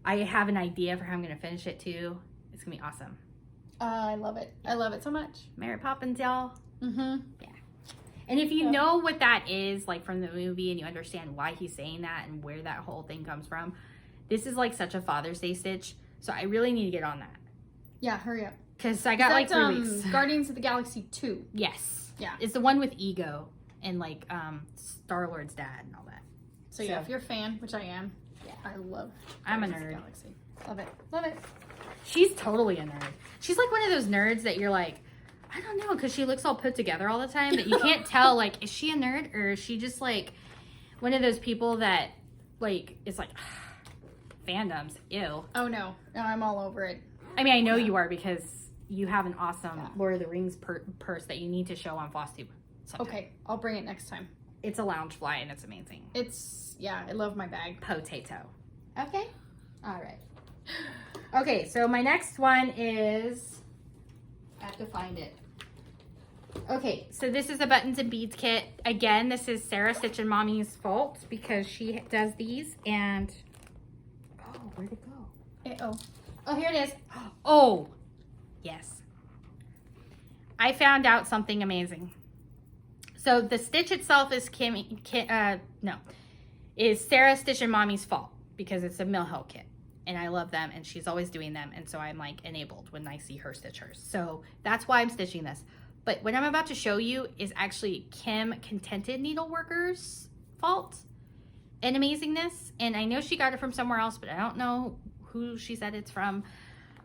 I have an idea for how I'm going to finish it too. It's going to be awesome. I love it. I love it so much. Mary Poppins, y'all. Yeah. And if you know what that is, like from the movie, and you understand why he's saying that and where that whole thing comes from, this is like such a Father's Day stitch. So I really need to get on that. Yeah, hurry up. Because I got like 3 weeks. Guardians of the Galaxy 2. Yes. Yeah. It's the one with Ego and like Star-Lord's dad and all that. So yeah, if you're a fan, which I am, I love I'm a Guardians of nerd. the Galaxy. Love it. Love it. She's totally a nerd. She's like one of those nerds that you're like, I don't know, because she looks all put together all the time that you can't tell, like, is she a nerd or is she just like one of those people that like, it's like, fandoms, ew. Oh no, I'm all over it. I mean, I know you are because you have an awesome Lord of the Rings purse that you need to show on Flosstube sometime. Okay, I'll bring it next time. It's a lounge fly and it's amazing. I love my bag. Potato. Okay. All right. Okay, so my next one is, I have to find it. Okay, so this is a buttons and beads kit. Again, this is Sarah Stitch and Mommy's fault because she does these and, oh, where'd it go? Oh, here it is. Oh, yes. I found out something amazing. So the stitch itself is is Sarah Stitch and Mommy's fault because it's a Mill Hill kit. And I love them and she's always doing them. And so I'm like enabled when I see her stitch hers. So that's why I'm stitching this. But what I'm about to show you is actually Kim Contented Needleworker's fault and amazingness. And I know she got it from somewhere else, but I don't know who she said it's from.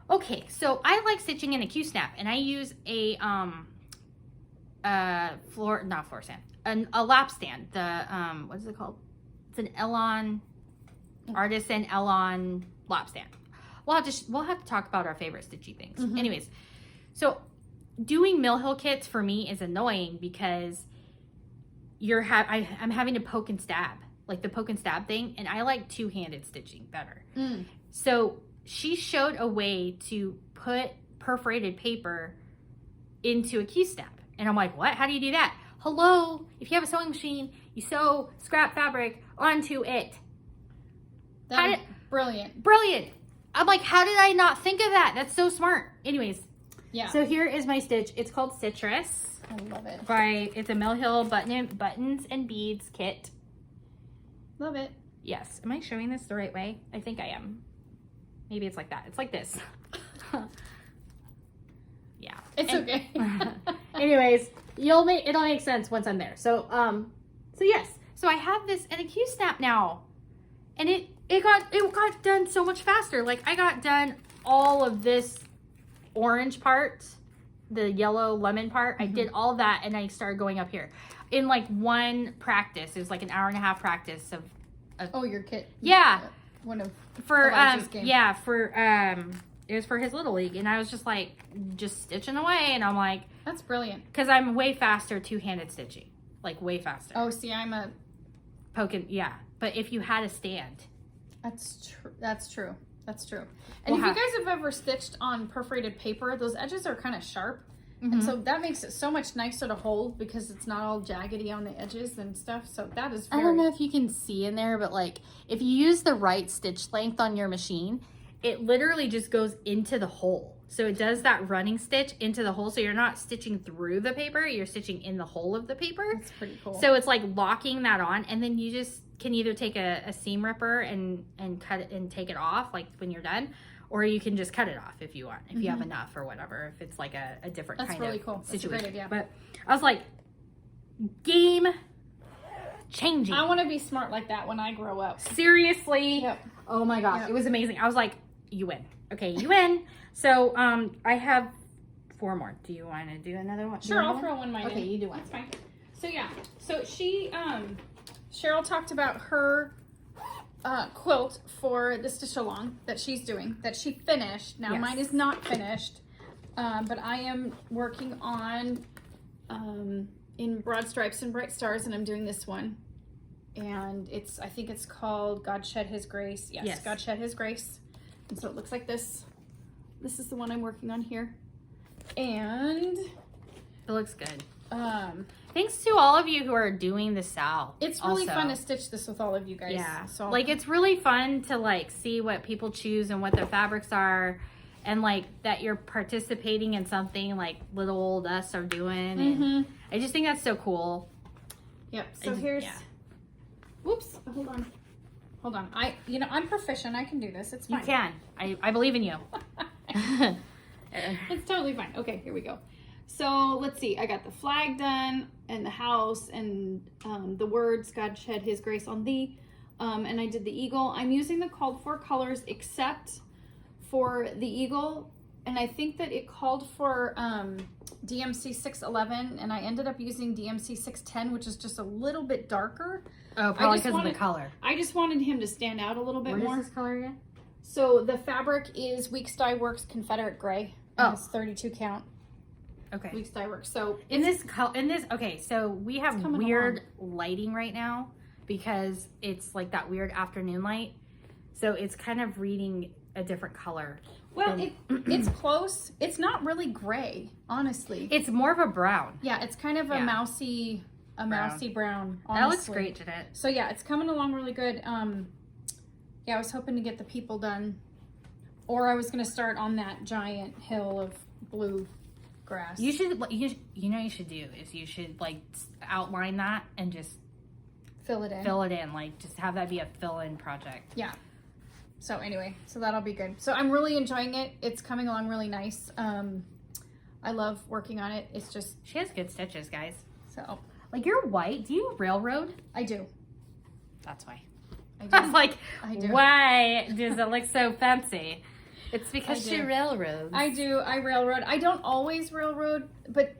Okay, so I like stitching in a Q-snap, and I use a lap stand. The what is it called? It's an Elon Artisan Elon lap stand. We'll have to talk about our favorite stitchy things. Anyways, so doing Mill Hill kits for me is annoying because I'm having to poke and stab like the poke and stab thing, and I like two-handed stitching better. Mm. So she showed a way to put perforated paper into a Q-snap. And I'm like, what? How do you do that? Hello, if you have a sewing machine, you sew scrap fabric onto it. That's brilliant. Brilliant. I'm like, how did I not think of that? That's so smart. Anyways, Yeah. so here is my stitch. It's called Citrus. I love it. It's a Mill Hill buttons and beads kit. Love it. Yes. Am I showing this the right way? I think I am. Maybe it's like that. It's like this. Yeah. It's okay. Anyways, it'll make sense once I'm there. So yes. So I have this and a Q-snap now. And it got done so much faster. Like I got done all of this orange part, the yellow lemon part. I did all that and I started going up here. In like one practice. It was like an hour and a half practice of Oh, your kit. Yeah. One of for Elijah's game. yeah, for it was for his little league, and I was just like stitching away, and I'm like, That's brilliant. because I'm way faster two-handed stitching, like way faster. Oh, see, I'm a. Poking, yeah. But if you had a stand, That's true. That's true. That's true. And Well, if you guys have ever stitched on perforated paper, those edges are kind of sharp. And so that makes it so much nicer to hold because it's not all jaggedy on the edges and stuff. So that is very... I don't know if you can see in there, but like if you use the right stitch length on your machine, it literally just goes into the hole. So it does that running stitch into the hole. So you're not stitching through the paper, you're stitching in the hole of the paper. That's pretty cool. So it's like locking that on, and then you just can either take a seam ripper and cut it and take it off like when you're done, or you can just cut it off if you want, if you have enough or whatever, if it's like a different That's kind really of cool. That's a situation. great idea. But I was like, game changing. I want to be smart like that when I grow up. Seriously. Yep. Oh my gosh. Yep. It was amazing. I was like, you win. Okay, you win. So I have 4 more. Do you want to do another one? Sure, I'll throw one mine Okay, in. you do one. That's fine. So yeah, so she, Cheryl talked about her quilt for the stitch along that she's doing, that she finished. Now Yes. mine is not finished, but I am working on in broad stripes and bright stars, and I'm doing this one. And I think it's called God Shed His Grace. Yes, God Shed His Grace. And so it looks like this. This is the one I'm working on here. And It looks good. Thanks to all of you who are doing the SAL. it's really also. fun to stitch this with all of you guys. Yeah. So Like it's really fun to like see what people choose and what their fabrics are, and like that you're participating in something like little old us are doing. And I just think that's so cool. Yep. So just- here's. yeah. Whoops. Hold on. Hold on. I'm proficient. I can do this. It's You fine. can. I believe in you. It's totally fine. Okay, here we go. So let's see. I got the flag done and the house and the words God shed His grace on thee. And I did the eagle. I'm using the called for colors except for the eagle. And I think that it called for DMC 611, and I ended up using DMC 610, which is just a little bit darker. Oh, probably just because of the wanted- color. I just wanted him to stand out a little bit What more. is this color again? So the fabric is Weeks Dye Works Confederate Gray. And Oh. it's 32 count Okay. Weeks Dye Works. So Okay, so we have coming weird lighting right now because it's like that weird afternoon light. So it's kind of reading a different color. well, it's close. It's not really gray, honestly. It's more of a brown. Yeah, it's kind of a Yeah. mousy brown. Honestly. That looks great, Jeanette. So yeah, it's coming along really good. Yeah, I was hoping to get the people done, or I was gonna start on that giant hill of blue grass. You should you should like outline that and just fill it in. fill it in, like just have that be a fill-in project. Yeah. So anyway, so that'll be good. So I'm really enjoying it. It's coming along really nice. I love working on it. It's just She has good stitches, guys. so Like you're white. Do you railroad? I do. That's why. I I was do. like, I do. why does it look so fancy? It's because I she do. railroads. I do. I railroad. I don't always railroad, but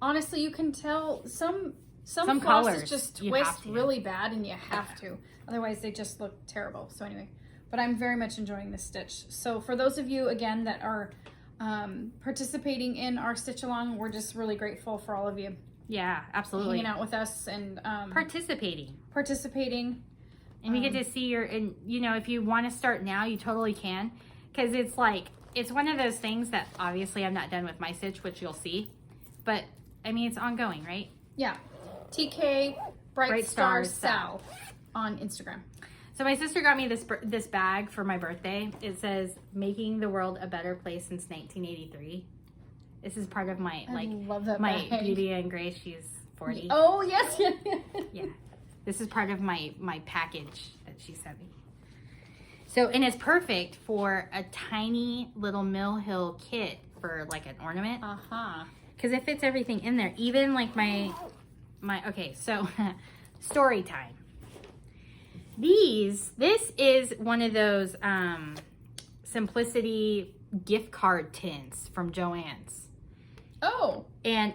honestly, you can tell some Some flosses colors, just you twist have to. really bad, and you have to. Otherwise, they just look terrible. So anyway, but I'm very much enjoying this stitch. So for those of you again that are participating in our stitch along, we're just really grateful for all of you. Yeah, absolutely. hanging out with us and Participating. And we get to see your, and you know, if you want to start now, you totally can. Because it's like, it's one of those things that obviously I'm not done with my stitch, which you'll see. But, I mean, it's ongoing, right? Yeah. TK Bright Star Sal on Instagram. So my sister got me this bag for my birthday. It says, making the world a better place since 1983. This is part of my, like, love that my bag. Beauty and Grace. She's 40. Oh, yes. Yeah. This is part of my package that she sent me. So, and it's perfect for a tiny little Mill Hill kit for like an ornament. Uh-huh. Because it fits everything in there. Even like my okay, so story time. This is one of those Simplicity gift card tins from Joann's. Oh. And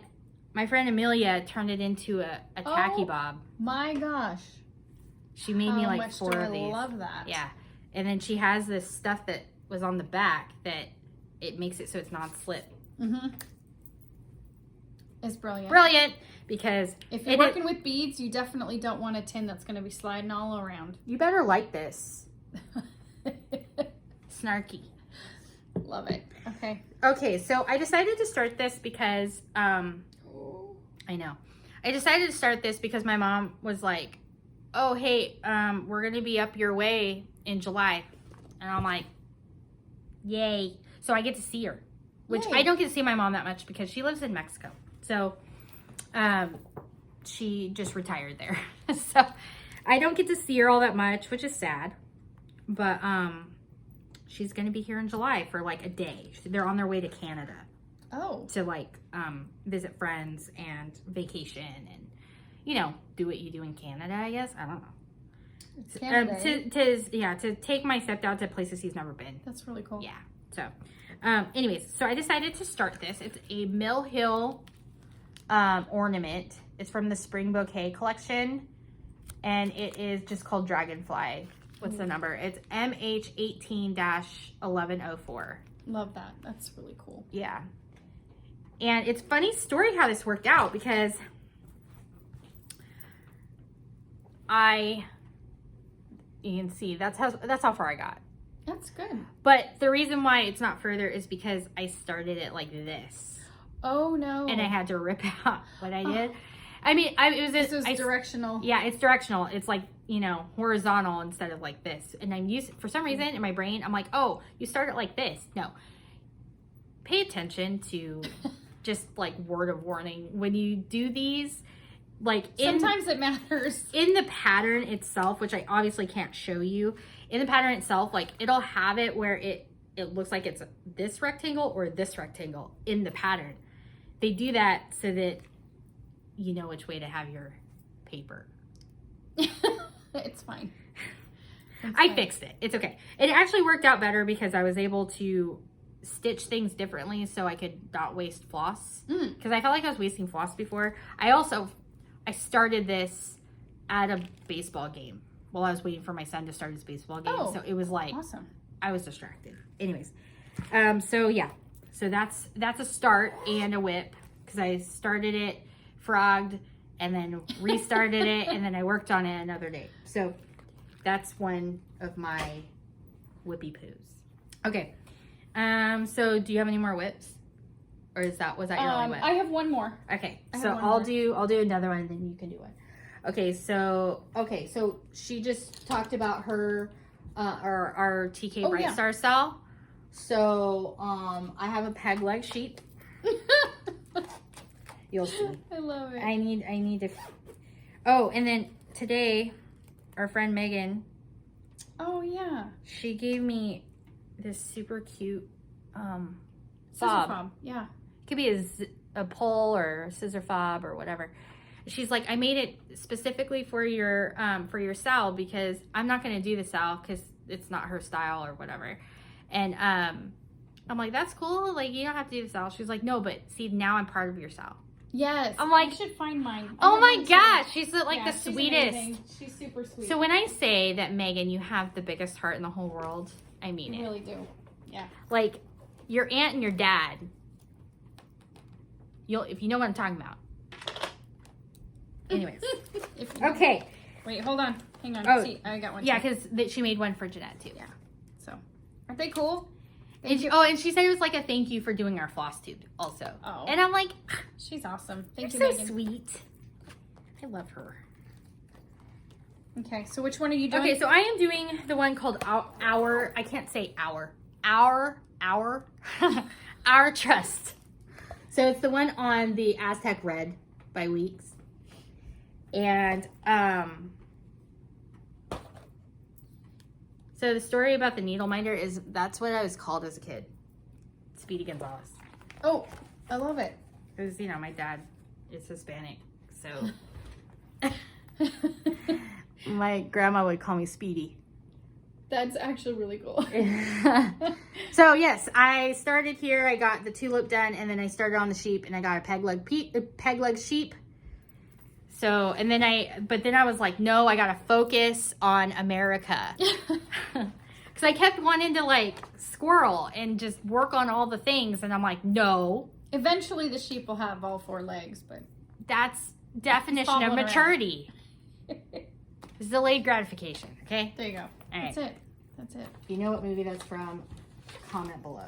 my friend Amelia turned it into a tacky bob. My gosh. She made me like 4 of these. I love that. Yeah. And then she has this stuff that was on the back that it makes it so it's non-slip. Mm-hmm. It's brilliant. Brilliant, because if you're working with beads, you definitely don't want a tin that's going to be sliding all around. You better like this. Snarky. Love it. Okay. Okay, so I decided to start this because, I know. I decided to start this because my mom was like, oh, hey, we're going to be up your way in July. And I'm like, yay. So I get to see her, which Yay. I don't get to see my mom that much because she lives in Mexico. So she just retired there. So I don't get to see her all that much, which is sad. But she's going to be here in July for like a day. They're on their way to Canada. Oh. To like visit friends and vacation and, you know, do what you do in Canada, I guess. I don't know. To take my stepdad to places he's never been. That's really cool. Yeah. So, anyways, so I decided to start this. It's a Mill Hill ornament. It's from the Spring Bouquet collection, and it is just called Dragonfly. What's the number? It's MH18-1104. Love that. That's really cool. Yeah. And it's funny story how this worked out because you can see that's how far I got. That's good. But the reason why it's not further is because I started it like this. Oh no. And I had to rip out what I did. I mean, this was directional. Yeah, it's directional. It's like, you know, horizontal instead of like this. And I'm used, for some reason in my brain, I'm like, oh, you start it like this. No. Pay attention to just like word of warning. When you do these, like sometimes it matters. In the pattern itself, which I obviously can't show you, in the pattern itself, like it'll have it where it looks like it's this rectangle or this rectangle in the pattern. They do that so that you know which way to have your paper. It's fine. I fixed it. It's okay. It actually worked out better because I was able to stitch things differently so I could not waste floss. Because I felt like I was wasting floss before. I started this at a baseball game while I was waiting for my son to start his baseball game. Oh, so it was like, awesome. I was distracted. Anyways, so yeah. So that's a start and a whip because I started it, frogged, and then restarted it, and then I worked on it another day. So that's one of my whippy poos. Okay. So do you have any more whips? Or was that your only whip? I have one more. Okay. So I'll do another one and then you can do one. Okay, so she just talked about her our TK Bright Star style. So I have a peg leg sheet. You'll see. I love it. I need to. Oh, and then today, our friend Megan. Oh yeah. She gave me this super cute Scissor fob. Yeah. It could be a pole or a scissor fob or whatever. She's like, I made it specifically for your Sal because I'm not gonna do the Sal because it's not her style or whatever. And I'm like, that's cool. Like you don't have to do the Sal. She's like, no, but see now I'm part of your Sal. Yes. I'm like, you should find mine. Oh my gosh, she's the she's sweetest. Amazing. She's super sweet. So when I say that, Megan, you have the biggest heart in the whole world, I mean it. You really do. Yeah. Like your aunt and your dad. If you know what I'm talking about. Anyways. If you- Okay. Wait, hold on. Hang on. Oh, See, I got one. Yeah, too. because she made one for Jeanette too. Yeah. So, aren't they cool? And and she said it was like a thank you for doing our Flosstube also. Oh. And I'm like, She's awesome. Thank you, so Megan. sweet. I love her. Okay, so which one are you doing? Okay, so I am doing the one called Our, I can't say Our Trust. So it's the one on the Aztec Red by Weeks. And, so the story about the needle minder is, that's what I was called as a kid. Speedy Gonzalez. Oh, I love it. Because, you know, my dad is Hispanic, so my grandma would call me Speedy. That's actually really cool. So yes, I started here. I got the tulip done, and then I started on the sheep, and I got a peg leg sheep. So, and then I was like, no, I gotta focus on America, because I kept wanting to like squirrel and just work on all the things, and I'm like, no. Eventually, the sheep will have all 4 legs, but That's definition of maturity. It's delayed gratification. Okay. there you go. All right. That's it. If you know what movie that's from, comment below.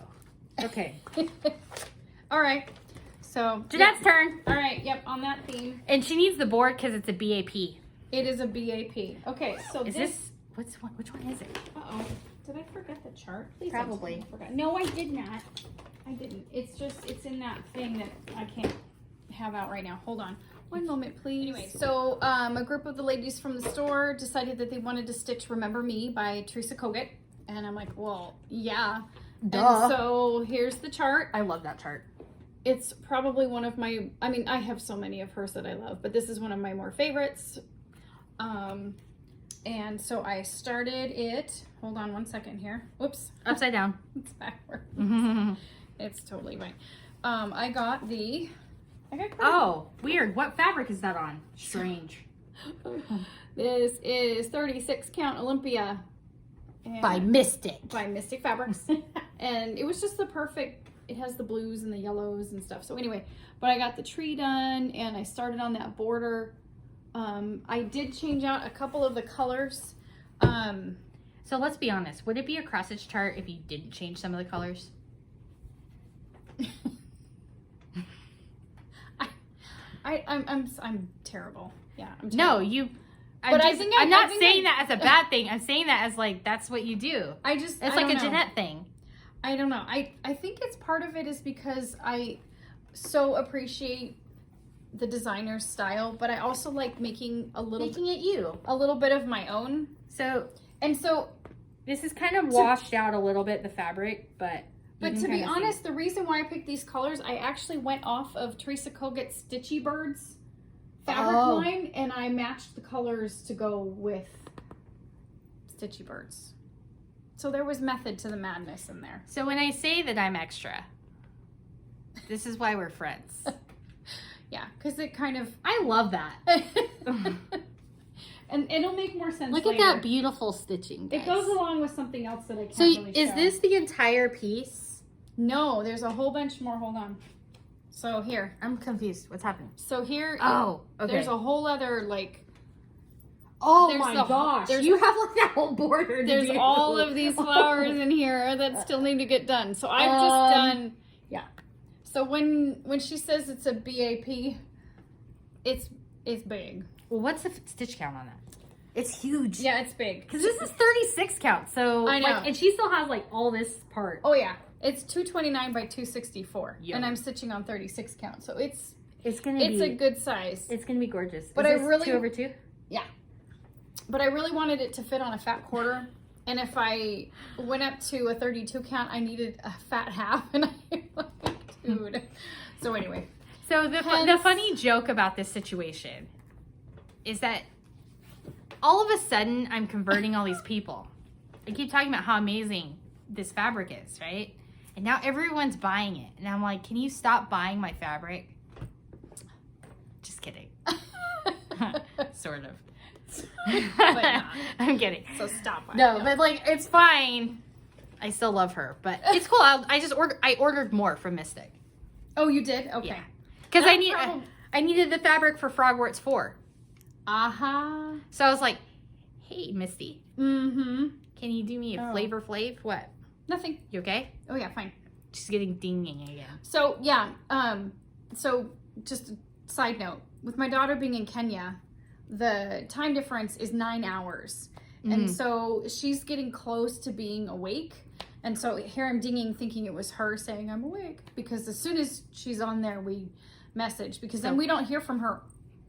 Okay. All right. So Jeanette's turn. All right. Yep. On that theme, And she needs the board because it's a BAP. it is a BAP. Okay. So Is this which one is it? Uh-oh. Did I forget the chart? Please Probably. don't tell me I forgot. No, I did not. I didn't. It's in that thing that I can't have out right now. Hold on. One moment, please. Anyway, so a group of the ladies from the store decided that they wanted to stitch Remember Me by Teresa Kogut. And I'm like, well, yeah. Duh. And so here's the chart. I love that chart. It's probably one of my, I mean, I have so many of hers that I love, but this is one of my more favorites. And so I started it, hold on one second here. Whoops. Upside down. It's backward. It's totally right. I got Oh, weird. What fabric is that on? Strange. This is 36 count Olympia. And By Mystic. by Mystic Fabrics. And it was just the perfect, it has the blues and the yellows and stuff. So anyway, but I got the tree done and I started on that border. I did change out a couple of the colors. So let's be honest. Would it be a cross stitch chart if you didn't change some of the colors? I'm terrible. Yeah, I'm terrible. No, you. But I'm not saying that as a bad thing. I'm saying that as like that's what you do. It's like a Jeanette thing. I don't know. I think it's part of it is because I so appreciate the designer's style, but I also like making a little bit of my own. So this is kind of washed out a little bit, the fabric, but to be honest, the reason why I picked these colors, I actually went off of Teresa Kogut's Stitchy Birds fabric line, and I matched the colors to go with Stitchy Birds. So there was method to the madness in there. So when I say that I'm extra, this is why we're friends. Yeah, because it kind of... I love that. And it'll make more sense Look later. at that beautiful stitching, guys. It goes along with something else that I can't So really is show. this the entire piece? No, there's a whole bunch more. Hold on. So here. I'm confused. What's happening? So here. Oh, okay. There's a whole other, like... Oh my gosh. You have like that whole border. There's all of these flowers in here that still need to get done. So I've just done... Yeah. So when she says it's a BAP, it's big. Well, what's the stitch count on that? It's huge. Yeah, it's big. Because this is 36 count. So I know. Like, and she still has like all this part. Oh yeah. It's 229 by 264. Yo. And I'm stitching on 36 count. So it's gonna be a good size. It's gonna be gorgeous. But is I this really 2/2? Yeah. But I really wanted it to fit on a fat quarter. And if I went up to a 32 count, I needed a fat half. And I'm like, dude. So anyway. So the funny joke about this situation is that all of a sudden I'm converting all these people. I keep talking about how amazing this fabric is, right? And now everyone's buying it. And I'm like, can you stop buying my fabric? Just kidding. Sort of. But not. I'm kidding. So stop. No, but like, it's fine. I still love her, but it's cool. I ordered more from Mystic. Oh, you did? Okay. Yeah. Because I needed the fabric for Frogwarts 4. So I was like, hey, Misty. Mm-hmm. Can you do me a Flavor Flav? What? Nothing. You okay? Oh, yeah, fine. She's getting dinging again. So, yeah. So, just a side note. With my daughter being in Kenya, the time difference is 9 hours. And so she's getting close to being awake. And so here I'm dinging thinking it was her saying I'm awake. Because as soon as she's on there, we message. Because then we don't hear from her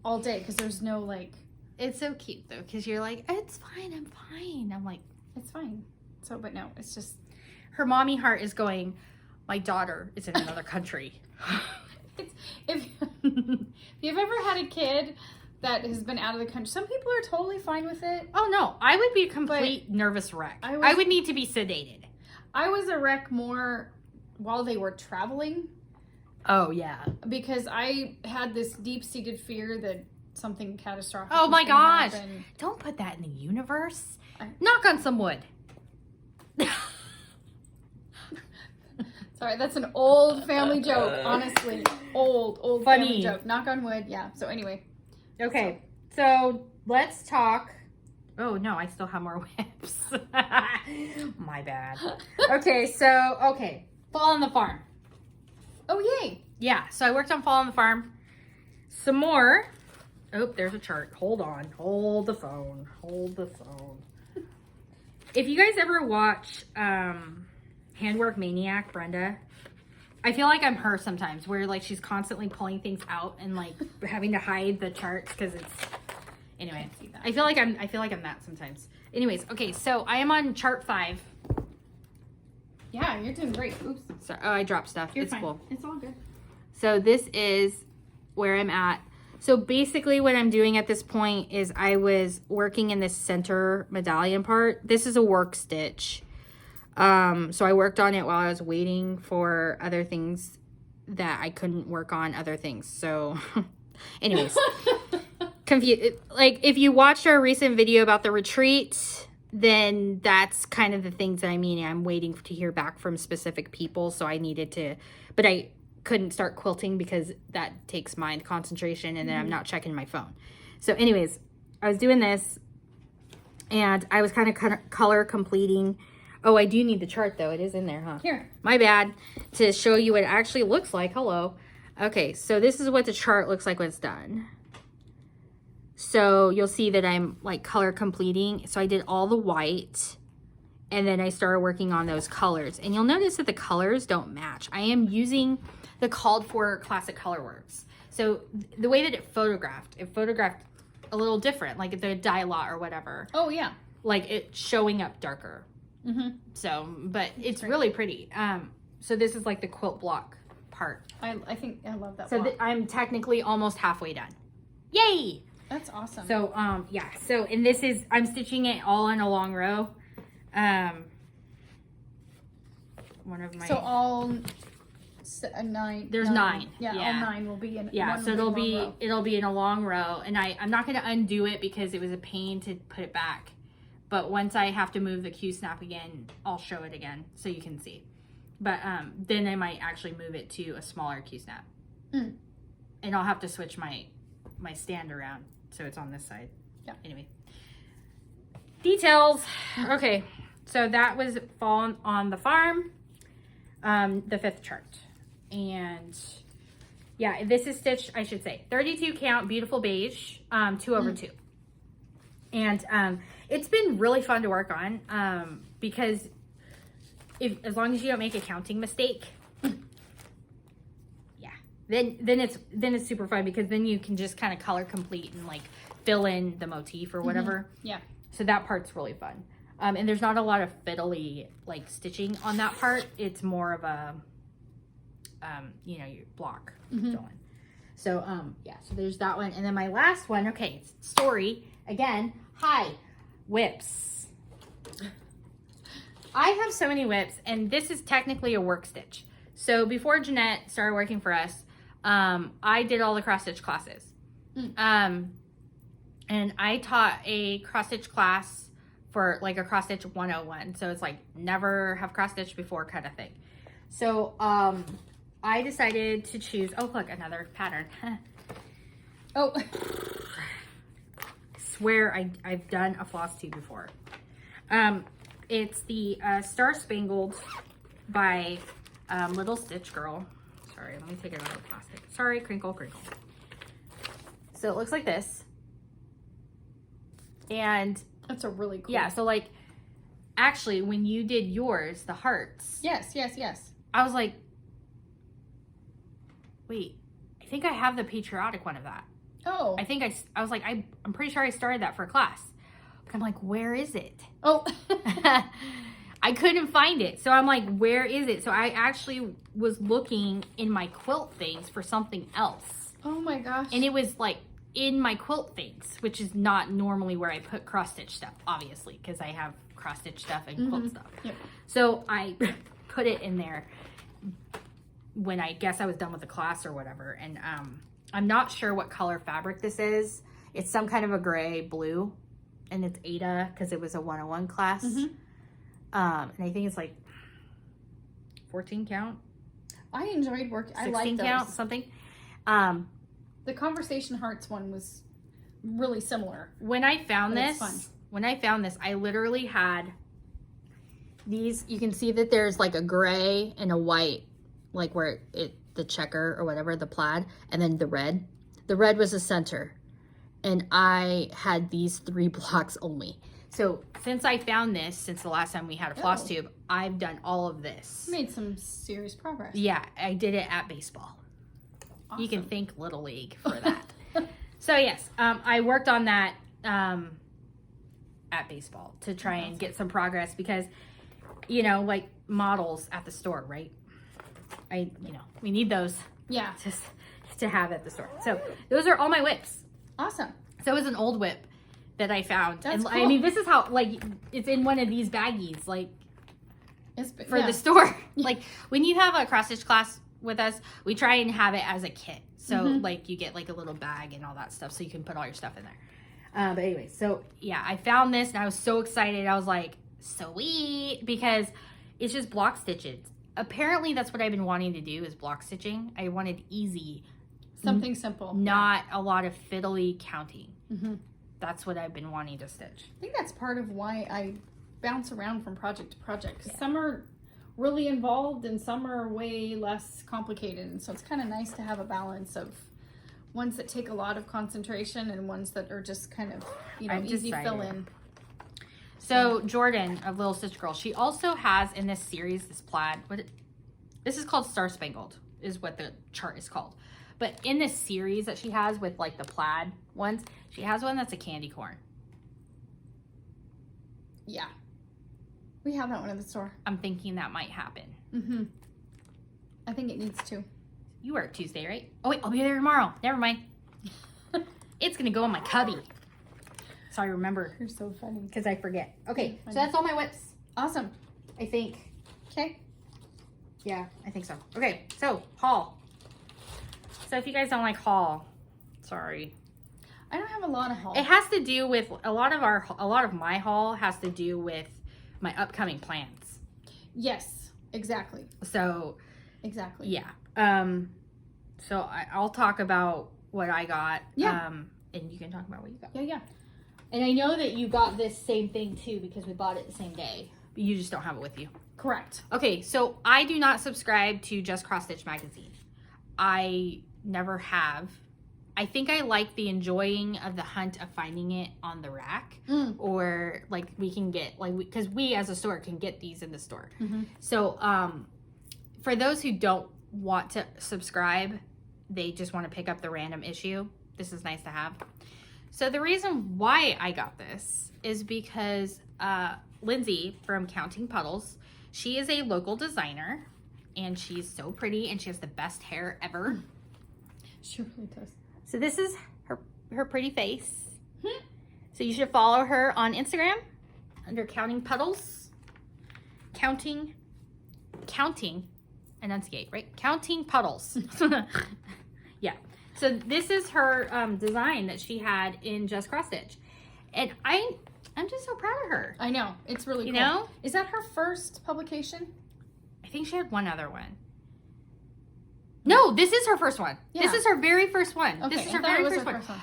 all day. Because there's no like... It's so cute though. Because you're like, it's fine. I'm fine. I'm like, it's fine. So, but no, it's just... Her mommy heart is going, my daughter is in another country. If you've ever had a kid that has been out of the country, some people are totally fine with it. Oh no, I would be a complete nervous wreck. I would need to be sedated. I was a wreck more while they were traveling. Oh yeah. Because I had this deep-seated fear that something catastrophic Oh my gosh. happen. Don't put that in the universe. Knock on some wood. Sorry, that's an old family joke, honestly. Old Funny. family joke. Knock on wood, yeah. So anyway. Okay, so let's talk. Oh no, I still have more whips. My bad. Okay, Fall on the Farm. Oh, yay. Yeah, so I worked on Fall on the Farm. Some more. Oh, there's a chart. Hold on. Hold the phone. If you guys ever watch Handwork Maniac, Brenda, I feel like I'm her sometimes, where like she's constantly pulling things out and like having to hide the charts because it's... Anyway, I feel like I'm that sometimes. Anyways, okay, so I am on chart 5. Yeah, you're doing great. Oops. So, I dropped stuff. It's fine. cool. It's all good. So this is where I'm at. So basically what I'm doing at this point is I was working in this center medallion part. This is a work stitch. So I worked on it while I was waiting for other things that I couldn't work on other things. So anyways, like if you watched our recent video about the retreat, then that's kind of the things that I mean. I'm waiting to hear back from specific people. So I needed to, but I couldn't start quilting because that takes mind concentration and then I'm not checking my phone. So anyways, I was doing this and I was kind of color completing. Oh, I do need the chart though. It is in there, huh? Here. My bad. To show you what it actually looks like. Hello. Okay, so this is what the chart looks like when it's done. So you'll see that I'm like color completing. So I did all the white and then I started working on those colors. And you'll notice that the colors don't match. I am using the called for classic color works. So the way that it photographed a little different, like the dye lot or whatever. Oh, yeah. Like it showing up darker. So, but it's really pretty. So this is like the quilt block part. I think I love that. So I'm technically almost halfway done. Yay! That's awesome. So, yeah. So, and this is, I'm stitching it all in a long row. One of my... So all 9. There's 9. Yeah, all 9 will be in. Yeah, so it'll be in a long row, and I'm not going to undo it because it was a pain to put it back. But once I have to move the Q snap again, I'll show it again so you can see. But then I might actually move it to a smaller Q snap, and I'll have to switch my stand around so it's on this side. Yeah. Anyway, details. Okay, so that was Fall on the Farm, the 5th chart, and yeah, this is stitched. I should say 32 count, beautiful beige, 2/2, and it's been really fun to work on because as long as you don't make a counting mistake. Then it's super fun because then you can just kind of color complete and like fill in the motif or whatever. Yeah. So that part's really fun. And there's not a lot of fiddly like stitching on that part. It's more of a, your block filling. So yeah, so there's that one. And then my last one, okay, story again. Hi, whips. I have so many whips and this is technically a work stitch. So before Jeanette started working for us, I did all the cross stitch classes. And I taught a cross stitch class for like a cross stitch 101. So it's like never have cross stitched before kind of thing. So, I decided to choose, oh look, another pattern. Oh, swear I've done a floss tube before. It's the Star Spangled by Little Stitch Girl. Sorry, let me take it out of the plastic. Sorry, crinkle, crinkle. So it looks like this. And that's a really cool. Yeah, so like, actually, when you did yours, the hearts. Yes, yes, yes. I was like, wait, I think I have the patriotic one of that. Oh. I think I was like, I'm pretty sure I started that for class. But I'm like, where is it? Oh. I couldn't find it. So I'm like, where is it? So I actually was looking in my quilt things for something else. Oh my gosh. And it was like in my quilt things, which is not normally where I put cross stitch stuff, obviously, because I have cross stitch stuff and quilt stuff. Yep. So I put it in there when I guess I was done with the class or whatever. And I'm not sure what color fabric this is. It's some kind of a gray blue, and it's Ada because it was a 101 class. And I think it's like 14 count. I enjoyed working. I 16 like those. count, something. The Conversation Hearts one was really similar. When I found this, I literally had these. You can see that there's like a gray and a white, like where the checker or whatever, the plaid, and then the red. The red was the center. And I had these 3 blocks only. So since I found this, since the last time we had a floss tube, I've done all of this. You made some serious progress. Yeah, I did it at baseball. Awesome. You can thank Little League for that. So yes, I worked on that at baseball to try and get some progress because, you know, like models at the store, right? We need those. Yeah. Just to have at the store. So those are all my whips. Awesome. So it was an old whip that I found. That's and cool. I mean, this is how, like, it's in one of these baggies, like, for yeah. the store. Like, when you have a cross-stitch class with us, we try and have it as a kit. So, like, you get, like, a little bag and all that stuff so you can put all your stuff in there. But anyway, so, yeah, I found this, and I was so excited. I was like, sweet, because it's just block stitches. Apparently, that's what I've been wanting to do is block stitching. I wanted easy. Something simple. Not a lot of fiddly counting. That's what I've been wanting to stitch. I think that's part of why I bounce around from project to project. Yeah. Some are really involved and some are way less complicated. And so it's kind of nice to have a balance of ones that take a lot of concentration and ones that are just kind of, you know, easy fill in. So Jordan of Little Stitch Girl, she also has in this series, this plaid, this is called Star Spangled is what the chart is called. But in this series that she has with like the plaid ones, she has one that's a candy corn. Yeah. We have that one in the store. I'm thinking that might happen. I think it needs to. You work Tuesday, right? Oh wait, I'll be there tomorrow. Never mind. It's gonna go in my cubby. So I remember. You're so funny. Because I forget. Okay, so that's all my whips. Awesome. I think. Okay. Yeah, I think so. Okay, so haul. So if you guys don't like haul, sorry. I don't have a lot of haul. It has to do with a lot of my haul has to do with my upcoming plans. Yes, exactly. So exactly. Yeah. So I'll talk about what I got. Yeah. And you can talk about what you got. Yeah, yeah. And I know that you got this same thing too because we bought it the same day. But you just don't have it with you. Correct. Okay, so I do not subscribe to Just Cross Stitch magazine. I never have. I think I like the enjoying of the hunt of finding it on the rack, or like we can get because we as a store can get these in the store. So for those who don't want to subscribe, they just want to pick up the random issue. This is nice to have. So the reason why I got this is because Lindsay from Counting Puddles, she is a local designer and she's so pretty and she has the best hair ever. She really does. So this is her pretty face. So you should follow her on Instagram under Counting Puddles. Counting, enunciate, right? Counting Puddles. Yeah. So this is her design that she had in Just Cross Stitch. And I'm just so proud of her. I know. It's really cool. You know? Is that her first publication? I think she had one other one. No, this is her first one. Yeah. This is her very first one. Okay, This is her I thought very it was first her one. first one.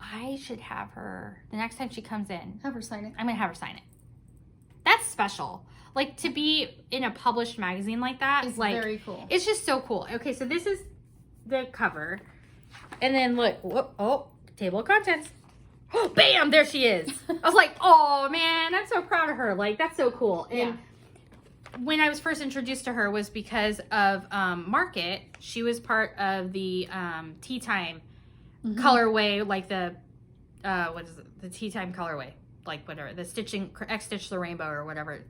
I should have her, the next time she comes in. Have her sign it. I'm going to have her sign it. That's special. Like, to be in a published magazine like that. It's like, very cool. It's just so cool. Okay, so this is the cover. And then look. Whoop, oh, table of contents. Oh, bam, there she is. I was like, oh, man, I'm so proud of her. Like, that's so cool. And when I was first introduced to her was because of Market. She was part of the Tea Time colorway, like the, what is it? The Tea Time colorway. Like, whatever. The Stitching, X-Stitch the Rainbow or whatever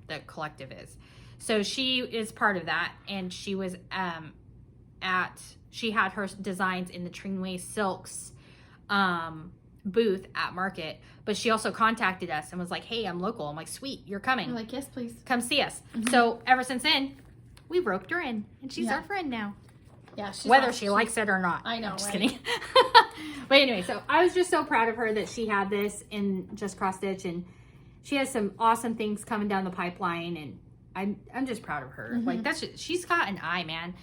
the collective is. So she is part of that. And she was she had her designs in the Trinway Silks booth at Market, but she also contacted us and was like, hey, I'm local. I'm like, sweet, you're coming. We're like, yes, please. Come see us. So ever since then, we roped her in, and she's our friend now. Yeah, she's whether awesome. she likes it or not. I know, I'm just right? kidding. But anyway, so I was just so proud of her that she had this in Just Cross Stitch, and she has some awesome things coming down the pipeline, and I'm just proud of her. Like, that's just, she's got an eye, man.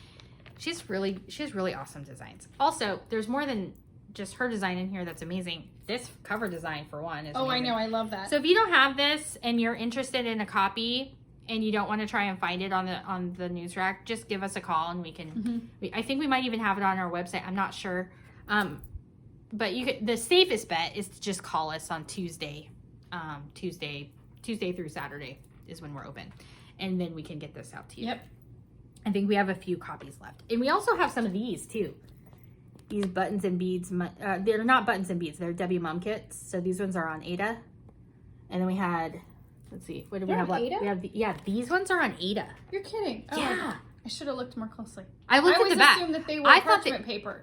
She has really awesome designs. Also, there's more than just her design in here that's amazing. This cover design, for one, is amazing. I know, I love that. So if you don't have this and you're interested in a copy and you don't want to try and find it on the news rack, just give us a call and we can. I think we might even have it on our website. I'm not sure, but the safest bet is to just call us on Tuesday. Tuesday through Saturday is when we're open, and then we can get this out to you. Yep. I think we have a few copies left, and we also have some of these too. These buttons and beads, they're not buttons and beads, they're W Mum kits. So these ones are on Ada. And then we had, let's see, what do we have left? Ada? We have these ones are on Ada. You're kidding. Oh, Yeah. I should have looked more closely. I looked at the back. I always assumed that they were parchment paper.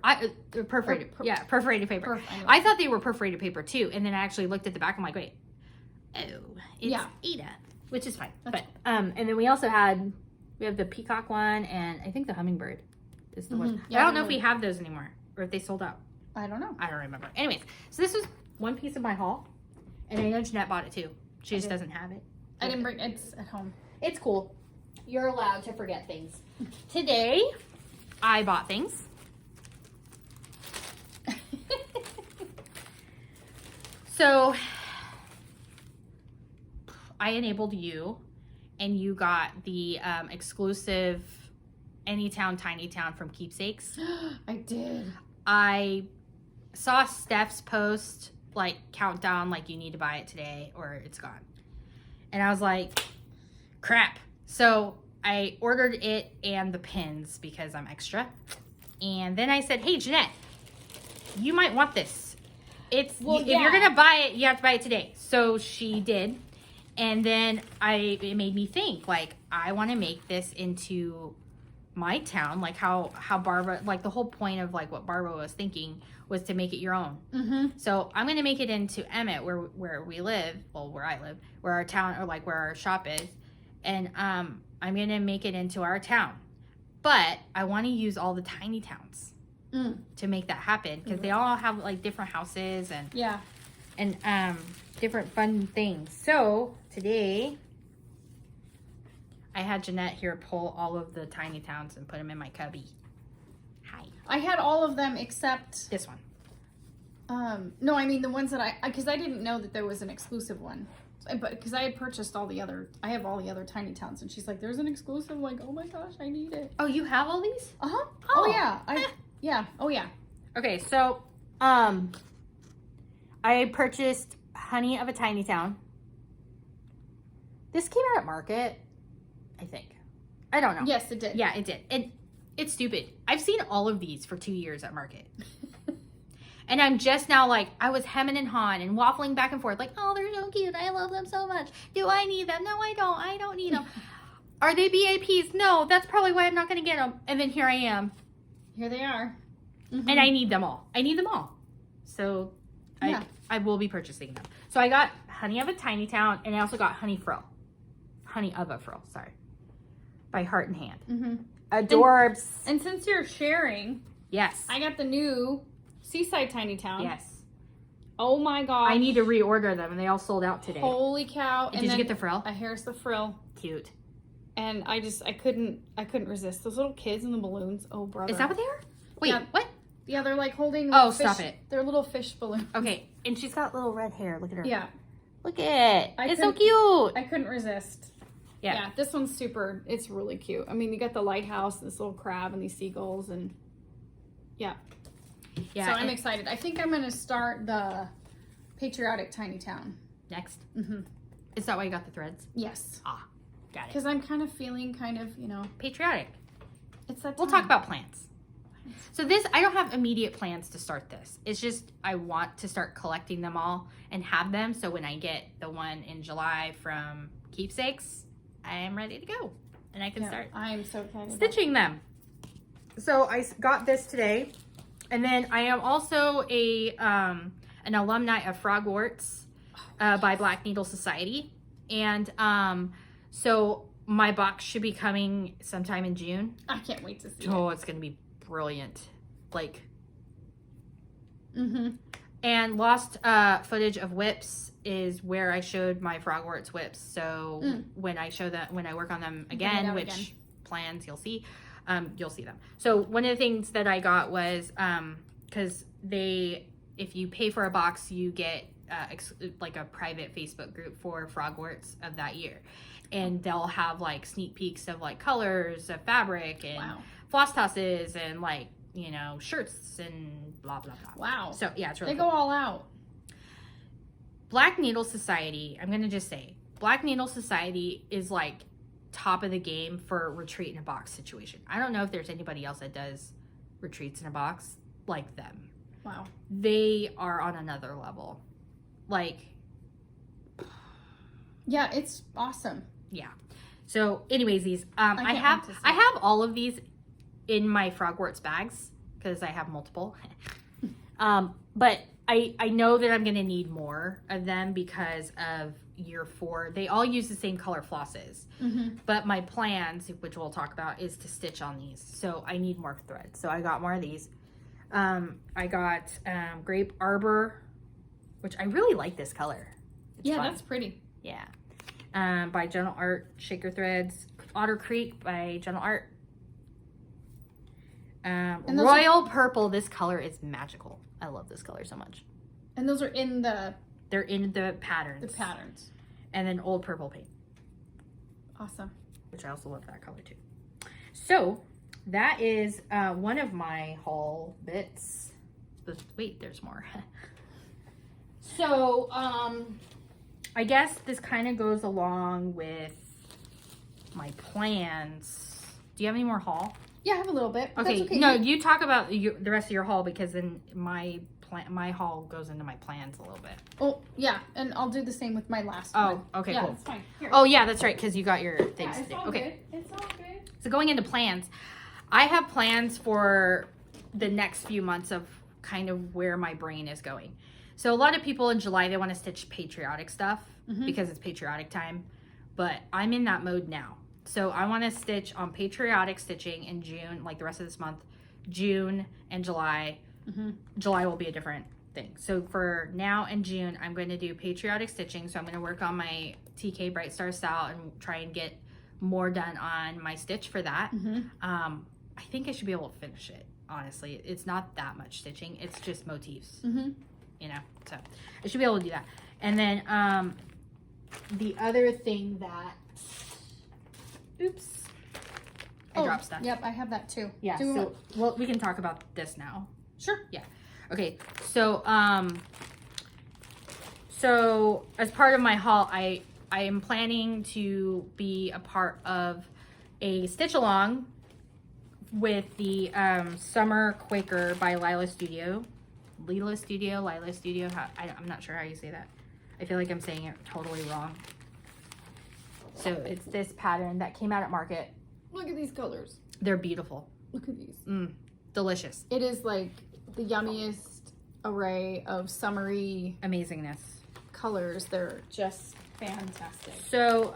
Perforated, perforated paper. I know. I thought they were perforated paper too. And then I actually looked at the back. I'm like, wait, it's Ada, which is fine. But and then we also have the peacock one, and I think the hummingbird is the one. Yeah, I don't know if we have those anymore or if they sold out. I don't know. I don't remember. Anyways, so this was one piece of my haul, and I know Jeanette bought it too. She just doesn't have it. I didn't bring it's at home. It's cool. You're allowed to forget things. Today, I bought things. So, I enabled you, and you got the exclusive Anytown Tiny Town from Keepsakes. I did. I saw Steph's post, like, countdown, like, you need to buy it today or it's gone. And I was like, crap. So I ordered it and the pins because I'm extra. And then I said, hey, Jeanette, you might want this. If you're going to buy it, you have to buy it today. So she did. And then it made me think, like, I want to make this into my town, like how Barbara, like the whole point of like what Barbara was thinking was to make it your own. So I'm going to make it into Emmett where we live, well, where I live, where our town, or like where our shop is. And I'm going to make it into our town. But I want to use all the tiny towns to make that happen, because they all have like different houses and different fun things. So today I had Jeanette here pull all of the tiny towns and put them in my cubby. Hi. I had all of them except This one. no, I mean the ones that because I didn't know that there was an exclusive one. But because I had purchased I have all the other tiny towns, and she's like, there's an exclusive. I'm like, oh my gosh, I need it. Oh, you have all these? Oh yeah. Oh yeah. Okay, so I purchased Honey of a Tiny Town. This came out at Market, I think. I don't know. Yes, it did. Yeah, it did. It's stupid. I've seen all of these for 2 years at Market. And I'm just now like, I was hemming and hawing and waffling back and forth like, oh, they're so cute. I love them so much. Do I need them? No, I don't. I don't need them. Are they BAPs? No, that's probably why I'm not going to get them. And then here I am. Here they are. And I need them all. I need them all. So I will be purchasing them. So I got Honey of a Tiny Town, and I also got Honey of a Frill, sorry. By Heart and Hand. Adorbs. And since you're sharing, Yes. I got the new Seaside Tiny Town. Yes. Oh my god. I need to reorder them, and they all sold out today. Holy cow. And did you get the frill? Here's the frill. Cute. And I couldn't resist. Those little kids and the balloons. Oh, brother. Is that what they are? Wait, Yeah. what? Yeah, they're like holding. Oh, fish, stop it. They're little fish balloons. Okay, and she's got little red hair. Look at her. Yeah. Look at it. I It's so cute. I couldn't resist. Yeah. Yeah, this one's super. It's really cute. I mean, you got the lighthouse, this little crab, and these seagulls, and yeah. Yeah. So I'm excited. I think I'm gonna start the patriotic tiny town Next. Mm-hmm. Is that why you got the threads? Yes. Ah, got it. Because I'm kind of feeling Patriotic. it's that. We'll talk about plants. So this, I don't have immediate plans to start this. It's just I want to start collecting them all and have them. So when I get the one in July from Keepsakes, I am ready to go. And I can start I am so excited. stitching them. So I got this today. And then I am also an alumni of Frogwarts by Black Needle Society. And so my box should be coming sometime in June. I can't wait to see Oh, it's going to be brilliant. Like, Mm-hmm. and lost footage of whips is where I showed my Frogwarts whips. So when I show that, when I work on them again, which plans you'll see them. So one of the things that I got was, cause if you pay for a box, you get like a private Facebook group for Frogwarts of that year. And they'll have like sneak peeks of like colors of fabric and floss tosses and like, you know, shirts and blah, blah, blah. Wow. So yeah, it's really They cool. go all out. Black Needle Society, I'm going to just say, Black Needle Society is like top of the game for retreat in a box situation. I don't know if there's anybody else that does retreats in a box like them. Wow. They are on another level. Like, yeah, it's awesome. Yeah. So anyways, these, I can't wait to see. have all of these in my Frogwarts bags because I have multiple. But I know that I'm going to need more of them because of year 4. They all use the same color flosses. Mm-hmm. But my plans, which we'll talk about, is to stitch on these. So I need more thread. So I got more of these. I got Grape Arbor, which I really like this color. It's fun. That's pretty. Yeah. By Gentle Art, Shaker Threads. Otter Creek by Gentle Art. Royal Purple. This color is magical. I love this color so much. And those are in They're in the patterns. the patterns. And then Old Purple Paint, Awesome. which I also love that color too. So that is one of my haul bits. Wait, there's more. So I guess this kind of goes along with my plans. Do you have any more haul? Yeah, I have a little bit. But Okay, that's okay. no, you talk about the rest of your haul because then my haul goes into my plans a little bit. Oh, yeah, and I'll do the same with my last Oh, one. okay, Yeah, cool. it's fine. Here. Oh yeah, that's right, because you got your yeah, things to it's do. all Okay, good. It's all good. so going into plans, I have plans for the next few months of kind of where my brain is going. So a lot of people in July, they want to stitch patriotic stuff because it's patriotic time, but I'm in that mode now. So I want to stitch on patriotic stitching in June, like the rest of this month, June and July. July will be a different thing. So for now and June, I'm going to do patriotic stitching. So I'm going to work on my TK Bright Star style and try and get more done on my stitch for that. I think I should be able to finish it. Honestly, it's not that much stitching. It's just motifs, you know, so I should be able to do that. And then the other thing that, oops, I dropped stuff. Yep, I have that too. Yeah, so well, we can talk about this now. Sure. Yeah. Okay. So so as part of my haul, I am planning to be a part of a stitch along with the Summer Quaker by Lila Studio. I'm not sure how you say that. I feel like I'm saying it totally wrong. So it's this pattern that came out at Market. Look at these colors. They're beautiful. Look at these. Delicious. It is like the yummiest array of summery Amazingness. colors. They're just fantastic. So,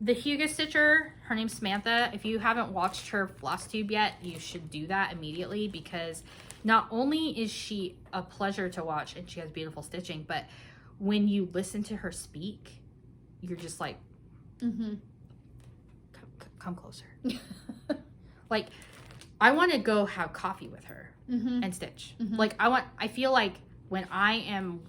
the Hugo Stitcher, her name's Samantha. If you haven't watched her Flosstube yet, you should do that immediately because not only is she a pleasure to watch and she has beautiful stitching, but when you listen to her speak, you're just like, come closer. Like, I want to go have coffee with her and stitch. Like I feel like when I am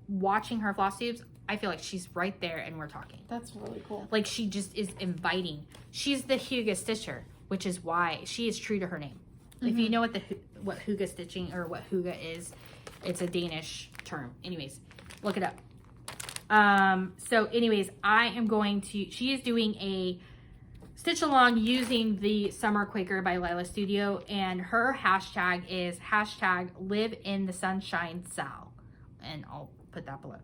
watching her floss tubes, I feel like she's right there and we're talking. That's really cool. Like she just is inviting. She's the Hygge Stitcher, which is why she is true to her name. If you know what Hygge stitching or what Hygge is, it's a Danish term. Anyways, look it up. So anyways, I am going to, she is doing a stitch along using the Summer Quaker by Lila Studio, and her hashtag is hashtag live in the sunshine Sal, and I'll put that below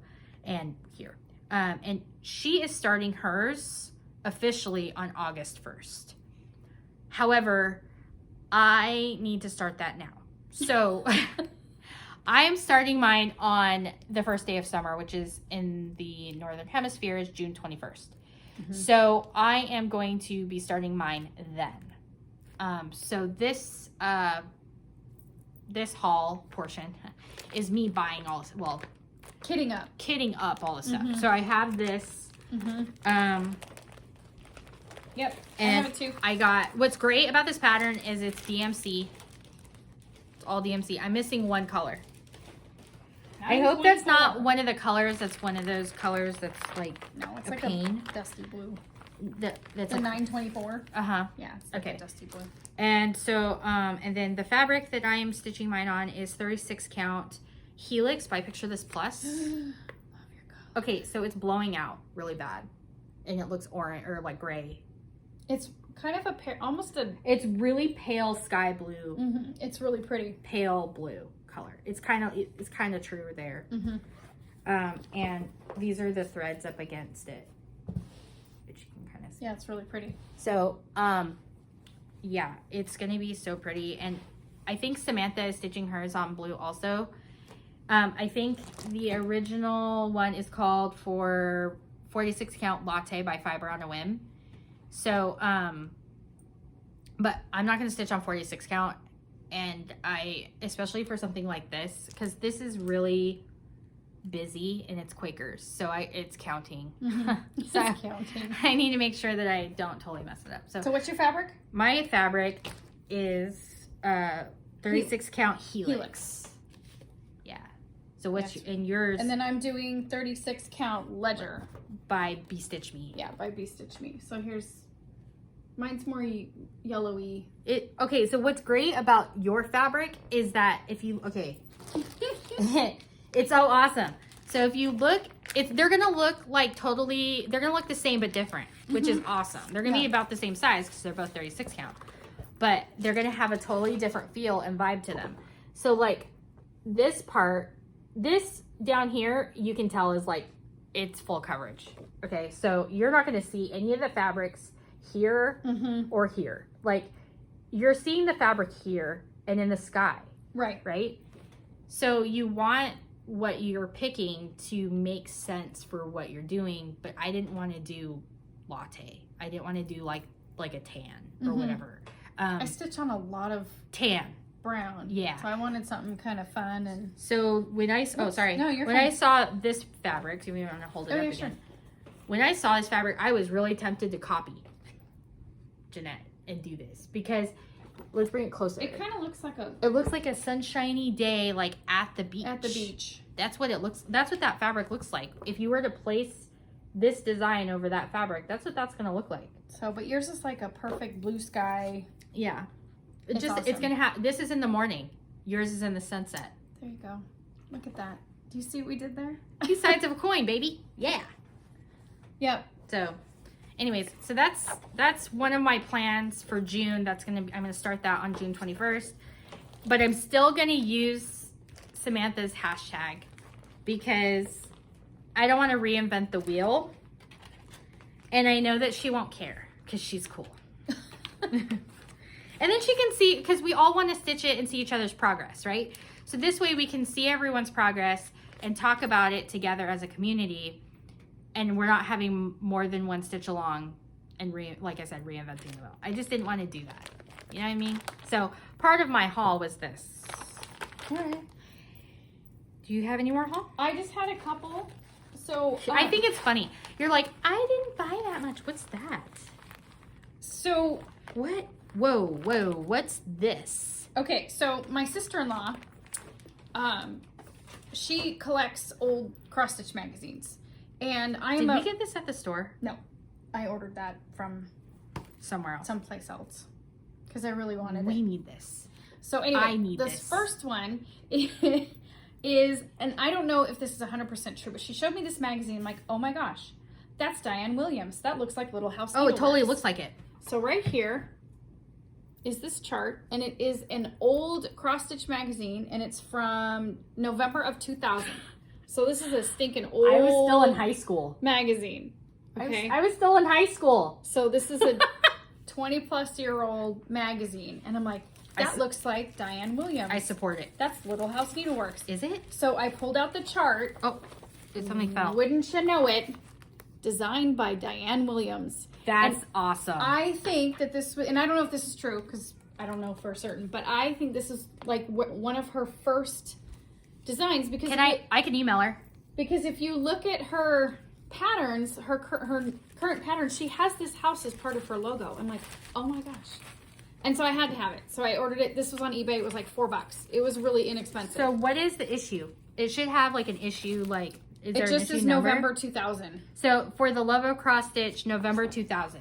and here. And she is starting hers officially on August 1st. However, I need to start that now. So I am starting mine on the first day of summer, which is in the Northern Hemisphere is June 21st. So I am going to be starting mine then. So this this haul portion is me buying all this, well, Kitting up all the stuff. So I have this. Yep, And I have it too. I got, what's great about this pattern is it's DMC. It's all DMC. I'm missing one color. I hope that's not one of the colors. That's one of those colors that's like No, it's a like pain. a dusty blue. That's It's a 924. Yeah, it's like a dusty blue. And so, and then the fabric that I am stitching mine on is 36 count Helix by Picture This Plus. Love your color. Okay, so it's blowing out really bad, and it looks orange or like gray. It's kind of almost a. It's really pale sky blue. It's really pretty. Pale blue color. It's kind of true there. And these are the threads up against it, which you can kind of see. Yeah, it's really pretty. So, yeah, it's gonna be so pretty. And I think Samantha is stitching hers on blue also. I think the original one is called for 46 count latte by Fiber on a Whim. So, but I'm not gonna stitch on 46 count, and especially for something like this, because this is really busy and it's Quakers, so it's counting. So It's counting. I need to make sure that I don't totally mess it up. So what's your fabric? My fabric is 36 count Helix. Yeah. So what's yours? And then I'm doing 36 count Ledger by Be Stitch Me. Yeah, by Be Stitch Me. So mine's more yellowy. Okay, so what's great about your fabric is that if you, it's so awesome. So if you look, they're gonna look they're gonna look the same but different, which is awesome. They're gonna be about the same size because they're both 36 count, but they're gonna have a totally different feel and vibe to them. So like this part, this down here, you can tell is like, it's full coverage. Okay, so you're not gonna see any of the fabrics here or here. Like you're seeing the fabric here and in the sky. Right? So you want what you're picking to make sense for what you're doing, but I didn't want to do latte. I didn't want to do like a tan or whatever. I stitch on a lot of tan. Brown. Yeah. So I wanted something kind of fun and. So when I No, you're when fine. I saw this fabric, so we want to hold it up again. Sure. When I saw this fabric, I was really tempted to copy Jeanette and do this because let's bring it closer. It kind of looks like It looks like a sunshiny day, like at the beach. at the beach. That's what it looks. That's what that fabric looks like. If you were to place this design over that fabric, that's what that's gonna look like. So, but yours is like a perfect blue sky. Yeah. It's It's awesome. gonna have. This is in the morning. Yours is in the sunset. There you go. Look at that. Do you see what we did there? Two sides of a coin, baby. Yeah. Yep. So, anyways, so that's one of my plans for June. I'm gonna start that on June 21st. But I'm still gonna use Samantha's hashtag because I don't want to reinvent the wheel, and I know that she won't care because she's cool. And then she can see, because we all want to stitch it and see each other's progress, right? So this way we can see everyone's progress and talk about it together as a community, and we're not having more than one stitch along and like I said, reinventing the wheel. I just didn't want to do that. You know what I mean? So part of my haul was this. All right. Do you have any more haul? I just had a couple. So I think it's funny. You're like, I didn't buy that much. What's that? So What? Whoa, what's this? Okay, so my sister-in-law, she collects old cross-stitch magazines. And Did we get this at the store? No, I ordered that from somewhere else. Someplace else. Because I really wanted it. We need this. So anyway, I need this first one is, and I don't know if this is 100% true, but she showed me this magazine. I'm like, oh my gosh, that's Diane Williams. That looks like Little House Oh, it totally Needleworks. looks like it. So right here is this chart, and it is an old cross-stitch magazine, and it's from November of 2000. So this is a stinking old I was still in high school. magazine. Okay. I was still in high school. So this is a 20-plus-year-old magazine, and I'm like, that looks like Diane Williams. I support it. That's Little House Needleworks. Is it? So I pulled out the chart. Oh, did something fell? Wouldn't you know it? Designed by Diane Williams. That's And awesome. I think that this, and I don't know if this is true because I don't know for certain, but I think this is like one of her first designs because I can email her. Because if you look at her patterns, her current patterns, she has this house as part of her logo. I'm like, oh my gosh. And so I had to have it. So I ordered it. This was on eBay. It was like $4. It was really inexpensive. So what is the issue? It should have like an issue, like, is there it an just issue is number? November 2000. So for the Love of Cross Stitch, November 2000.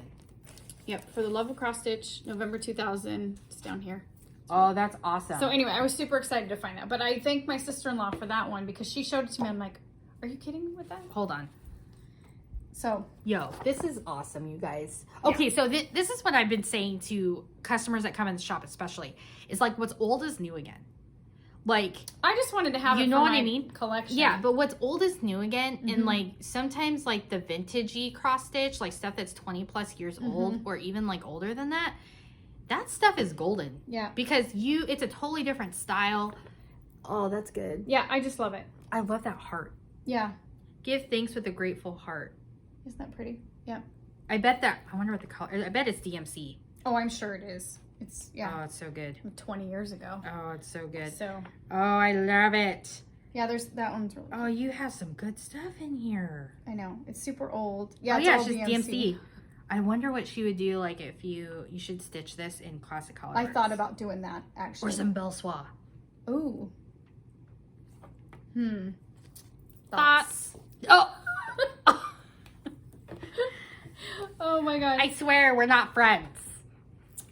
Yep, for the Love of Cross Stitch, November 2000. It's down here. Oh, that's awesome. So anyway, I was super excited to find that. But I thank my sister-in-law for that one because she showed it to me. I'm like, are you kidding me with that? Hold on. So, yo, this is awesome, you guys. Okay, so this is what I've been saying to customers that come in the shop, especially. It's like what's old is new again. Like, I just wanted to have you it know for what my I mean? collection. Yeah, but what's old is new again, and like sometimes like the vintagey cross stitch, like stuff that's 20+ years old, or even like older than that, that stuff is golden. Yeah, because it's a totally different style. Oh, that's good. Yeah, I just love it. I love that heart. Yeah, Give thanks with a grateful heart. isn't that pretty? Yeah. I bet that. I wonder what the color. I bet it's DMC. Oh, I'm sure it is. It's Oh, it's so good. 20 years ago. Oh, it's so good. So Oh, I love it. yeah, there's that one's really. Oh, you have some good stuff in here. I know it's super old. Yeah, Oh, yeah, all it's just DMC. I wonder what she would do. Like if you should stitch this in classic color. I thought about doing that actually. Or some Belle Soie. Ooh. Thoughts. Oh. Oh my god. I swear we're not friends.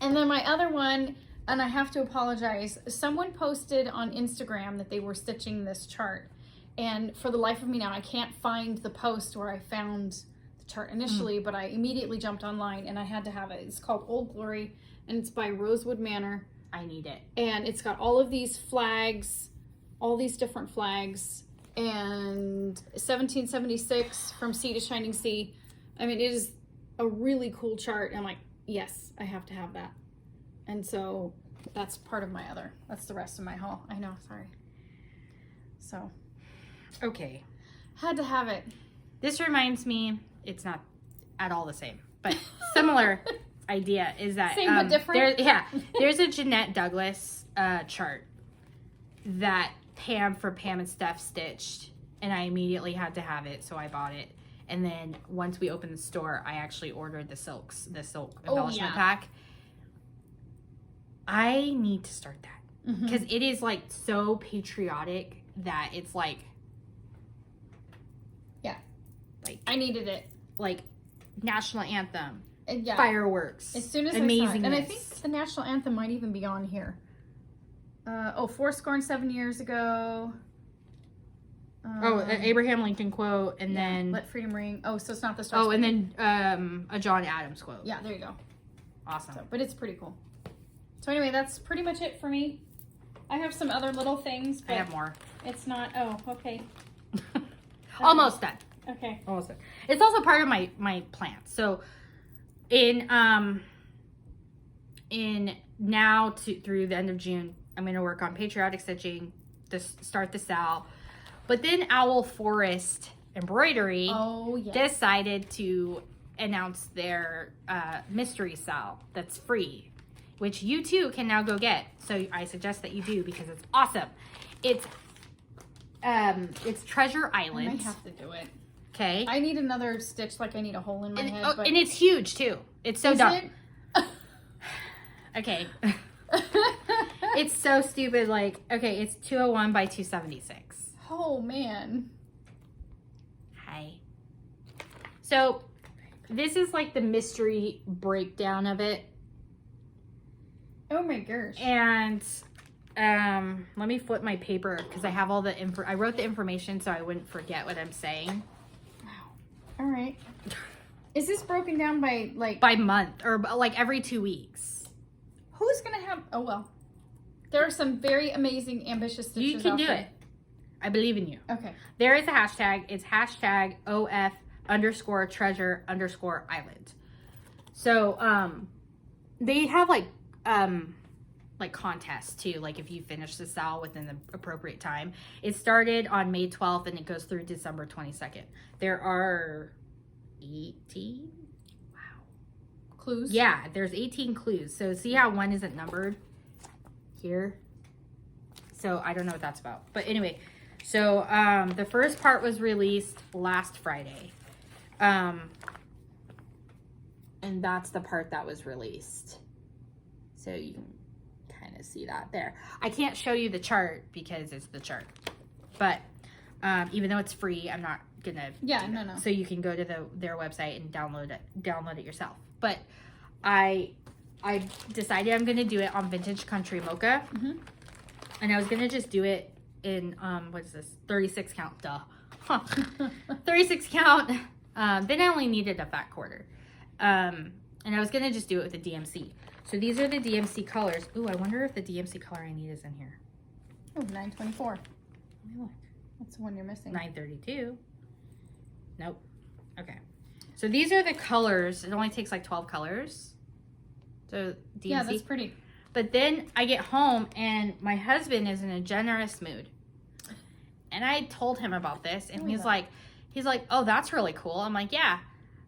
And then my other one, and I have to apologize, someone posted on Instagram that they were stitching this chart. And for the life of me now, I can't find the post where I found the chart initially, but I immediately jumped online and I had to have it. It's called Old Glory, and it's by Rosewood Manor. I need it. And it's got all of these flags, all these different flags, and 1776 From Sea to Shining Sea. I mean, it is a really cool chart. I'm like, yes, I have to have that. And so that's part of my other. That's the rest of my haul. I know, sorry. So, Okay. had to have it. This reminds me, it's not at all the same, but similar idea is that Same but different? There's a Jeanette Douglas chart that Pam and Steph stitched, and I immediately had to have it, so I bought it. And then once we opened the store, I actually ordered the silk embellishment pack. I need to start that because it is like so patriotic that it's like, Yeah. like I needed it. like national anthem, And yeah. fireworks, As soon as I saw it. And I think the national anthem might even be on here. 407 years ago. Abraham Lincoln quote, and then Let Freedom Ring. Oh, so it's not the Star and then a John Adams quote. Yeah, there you go. Awesome. So, but it's pretty cool. So anyway, that's pretty much it for me. I have some other little things, but I have more. it's not. Oh, okay. Almost done. Okay. Almost done. It's also part of my plan. So in now through the end of June, I'm going to work on patriotic stitching to start the SAL. But then Owl Forest Embroidery decided to announce their mystery SAL that's free, which you too can now go get. So I suggest that you do because it's awesome. It's Treasure Island. I might have to do it. Okay. I need another stitch, like I need a hole in my head. But and it's huge too. It's so dumb. Okay. It's so stupid. Like, okay, it's 201 by 276. Oh, man. Hi. So, this is like the mystery breakdown of it. Oh, my gosh. And let me flip my paper because I have all the info. I wrote the information so I wouldn't forget what I'm saying. Wow. All right. Is this broken down by like... By month or like every 2 weeks. Who's going to have... Oh, well. There are some very amazing, ambitious stitches You can out do there. it. I believe in you. Okay. There is a hashtag. It's hashtag OF_treasure_island. So, they have like contests too. Like if you finish the style within the appropriate time. It started on May 12th and it goes through December 22nd. There are 18. Wow. Clues? Yeah, there's 18 clues. So see how one isn't numbered here? So I don't know what that's about. But anyway, so the first part was released last Friday. And that's the part that was released. So you can kind of see that there. I can't show you the chart because it's the chart. But even though it's free, I'm not gonna no. So you can go to their website and download it yourself. But I decided I'm gonna do it on Vintage Country Mocha. Mm-hmm. And I was gonna just do it in what is this? 36 count, duh. Huh. 36 count. Then I only needed a fat quarter. And I was gonna just do it with the DMC. So these are the DMC colors. Ooh, I wonder if the DMC color I need is in here. Oh, 924. Let me look. That's the one you're missing. 932. Nope. Okay. So these are the colors. It only takes like 12 colors. So DMC. Yeah, that's pretty. But then I get home and my husband is in a generous mood. And I told him about this and he's like, oh, that's really cool. I'm like, yeah.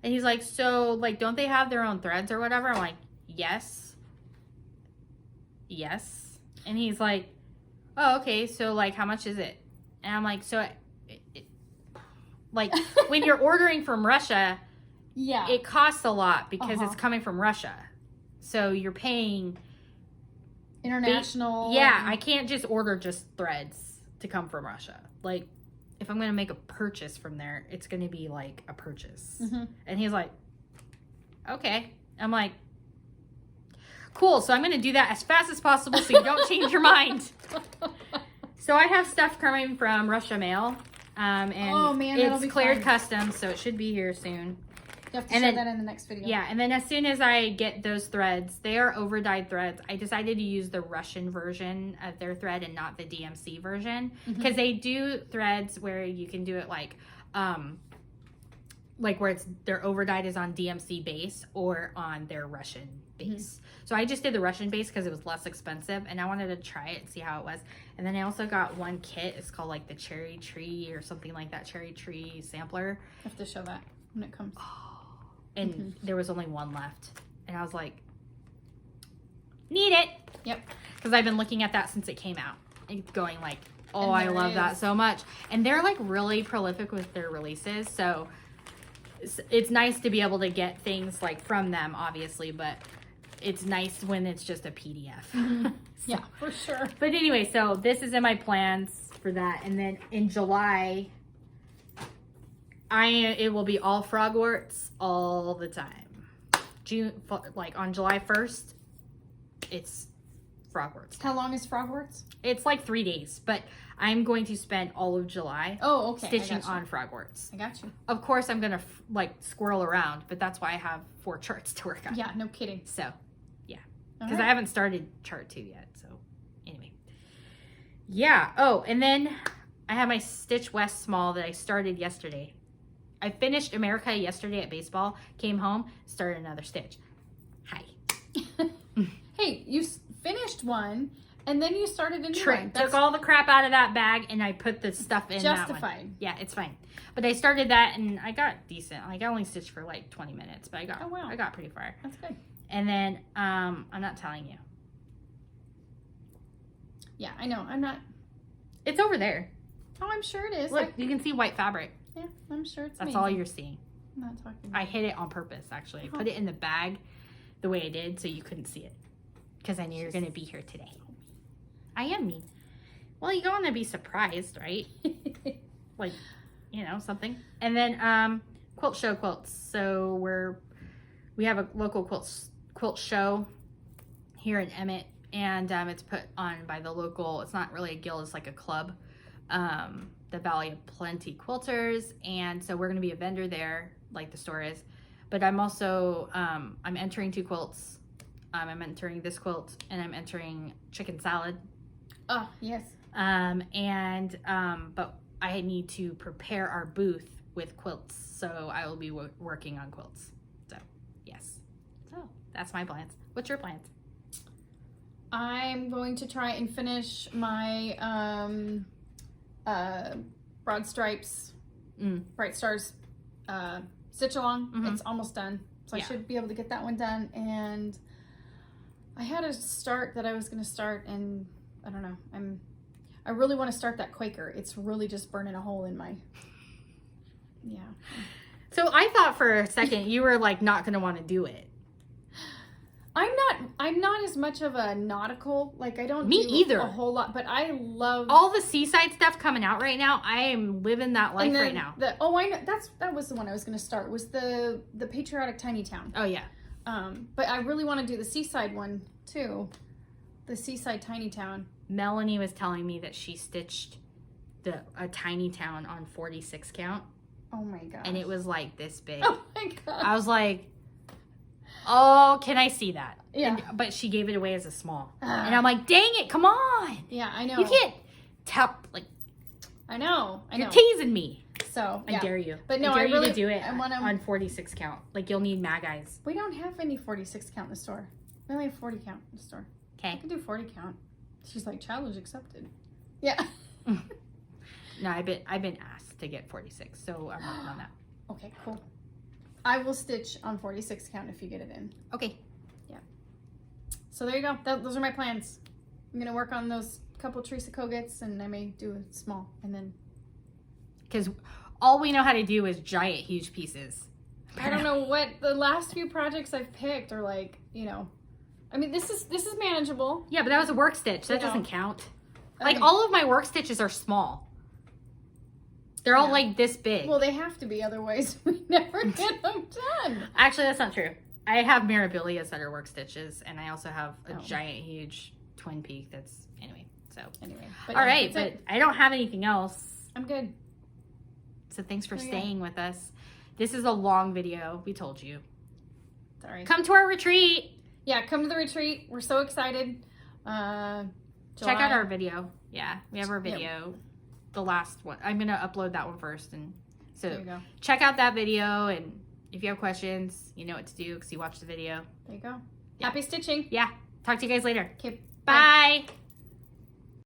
And he's like, so like, don't they have their own threads or whatever? I'm like, yes. Yes. And he's like, oh, okay. So like, how much is it? And I'm like, so like when you're ordering from Russia, yeah, it costs a lot because it's coming from Russia. So you're paying international. Yeah, I can't just order just threads to come from Russia. Like, if I'm going to make a purchase from there, it's going to be like a purchase. Mm-hmm. And he's like, okay. I'm like, cool. So I'm going to do that as fast as possible so you don't change your mind. So I have stuff coming from Russia Mail. And oh, man, that'll it's be cleared fun. customs, so it should be here soon. You have to show that in the next video. Yeah, and then as soon as I get those threads, they are over-dyed threads. I decided to use the Russian version of their thread and not the DMC version. Because they do threads where you can do it like where it's their over-dyed is on DMC base or on their Russian base. So I just did the Russian base because it was less expensive and I wanted to try it and see how it was. And then I also got one kit. It's called like the Cherry Tree or something like that. Cherry Tree Sampler. I have to show that when it comes. And there was only one left. And I was like, need it. Yep. Because I've been looking at that since it came out. And going like, oh, And I love that so much. And they're like really prolific with their releases. So it's nice to be able to get things like from them, obviously. But it's nice when it's just a PDF. Yeah, for sure. But anyway, so this is in my plans for that. And then in July... it will be all frogworts all the time. Like on July 1st, it's frogworts. How long is frogworts? It's like 3 days, but I'm going to spend all of July stitching on frogworts. I got you. Of course, I'm going to like squirrel around, but that's why I have 4 charts to work on. Yeah, no kidding. So, yeah. Because I haven't started chart 2 yet, so anyway. Yeah. Oh, and then I have my Stitch West small that I started yesterday. I finished America yesterday at baseball, came home, started another stitch. Hi. Hey, you finished one, and then you started a new one. Took all the crap out of that bag, and I put the stuff in that justified. one. Yeah, it's fine. But I started that, and I got decent. Like, I only stitched for like 20 minutes, but I got pretty far. That's good. And then, I'm not telling you. Yeah, I know. I'm not. It's over there. Oh, I'm sure it is. Look, you can see white fabric. Yeah, I'm sure it's That's amazing. all you're seeing. I'm not talking. I hid it on purpose, actually. I put it in the bag the way I did so you couldn't see it. Because I knew you were going to be here today. I am mean. Well, you want to be surprised, right? Like, you know, something. And then quilt show quilts. So we have a local quilt show here in Emmett, and it's put on by the local, it's not really a guild, it's like a club, the Valley of Plenty Quilters. And so we're going to be a vendor there, like the store is. But I'm also, I'm entering 2 quilts. I'm entering this quilt, and I'm entering chicken salad. Oh, yes. But I need to prepare our booth with quilts, so I will be working on quilts. So, yes. So, that's my plans. What's your plans? I'm going to try and finish my Broad Stripes, Bright Stars stitch along. Mm-hmm. It's almost done. So I should be able to get that one done. And I had a start that I was going to start, and I don't know. I really want to start that Quaker. It's really just burning a hole in my, yeah. So I thought for a second you were like not going to want to do it. I'm not as much of a nautical, like I don't Me do either. a whole lot, but I love all the seaside stuff coming out right now. I am living that life right now. I know that was the one I was going to start, was the patriotic tiny town. Oh yeah. But I really want to do the seaside one too. The seaside tiny town. Melanie was telling me that she stitched a tiny town on 46 count. Oh my god. And it was like this big. Oh my god. I was like, oh, can I see that? Yeah. But she gave it away as a small. And I'm like, dang it, come on. Yeah, I know. You can't tap, like, I know. you're teasing me. So, I dare you. But no, I dare I really you to do it I wanna, on 46 count. Like, you'll need mag eyes. We don't have any 46 count in the store. We only have 40 count in the store. I Okay. can do 40 count. She's like, challenge accepted. Yeah. No, I've been asked to get 46, so I'm working on that. Okay, cool. I will stitch on 46 count if you get it in. Okay. Yeah. So there you go. Those are my plans. I'm going to work on those couple Teresa Kogets, and I may do a small, and then... Because all we know how to do is giant, huge pieces. I don't know what the last few projects I've picked are like, you know. I mean, this is manageable. Yeah, but that was a work stitch. That You know. doesn't count. Like, all of my work stitches are small. They're all like this big. Well, they have to be, otherwise we never get them done. Actually, that's not true. I have Mirabilias that are work stitches, and I also have a giant, huge twin peak that's, anyway, so. Anyway. All right, but I don't have anything else. I'm good. So thanks for staying with us. This is a long video, we told you. Sorry. Come to our retreat. Yeah, come to the retreat. We're so excited. Check out our video. Yeah, we have our video. Yeah. The last one. I'm going to upload that one first. And so there you go. Check out that video. And if you have questions, you know what to do because you watched the video. There you go. Yeah. Happy stitching. Yeah. Talk to you guys later. Okay. Bye.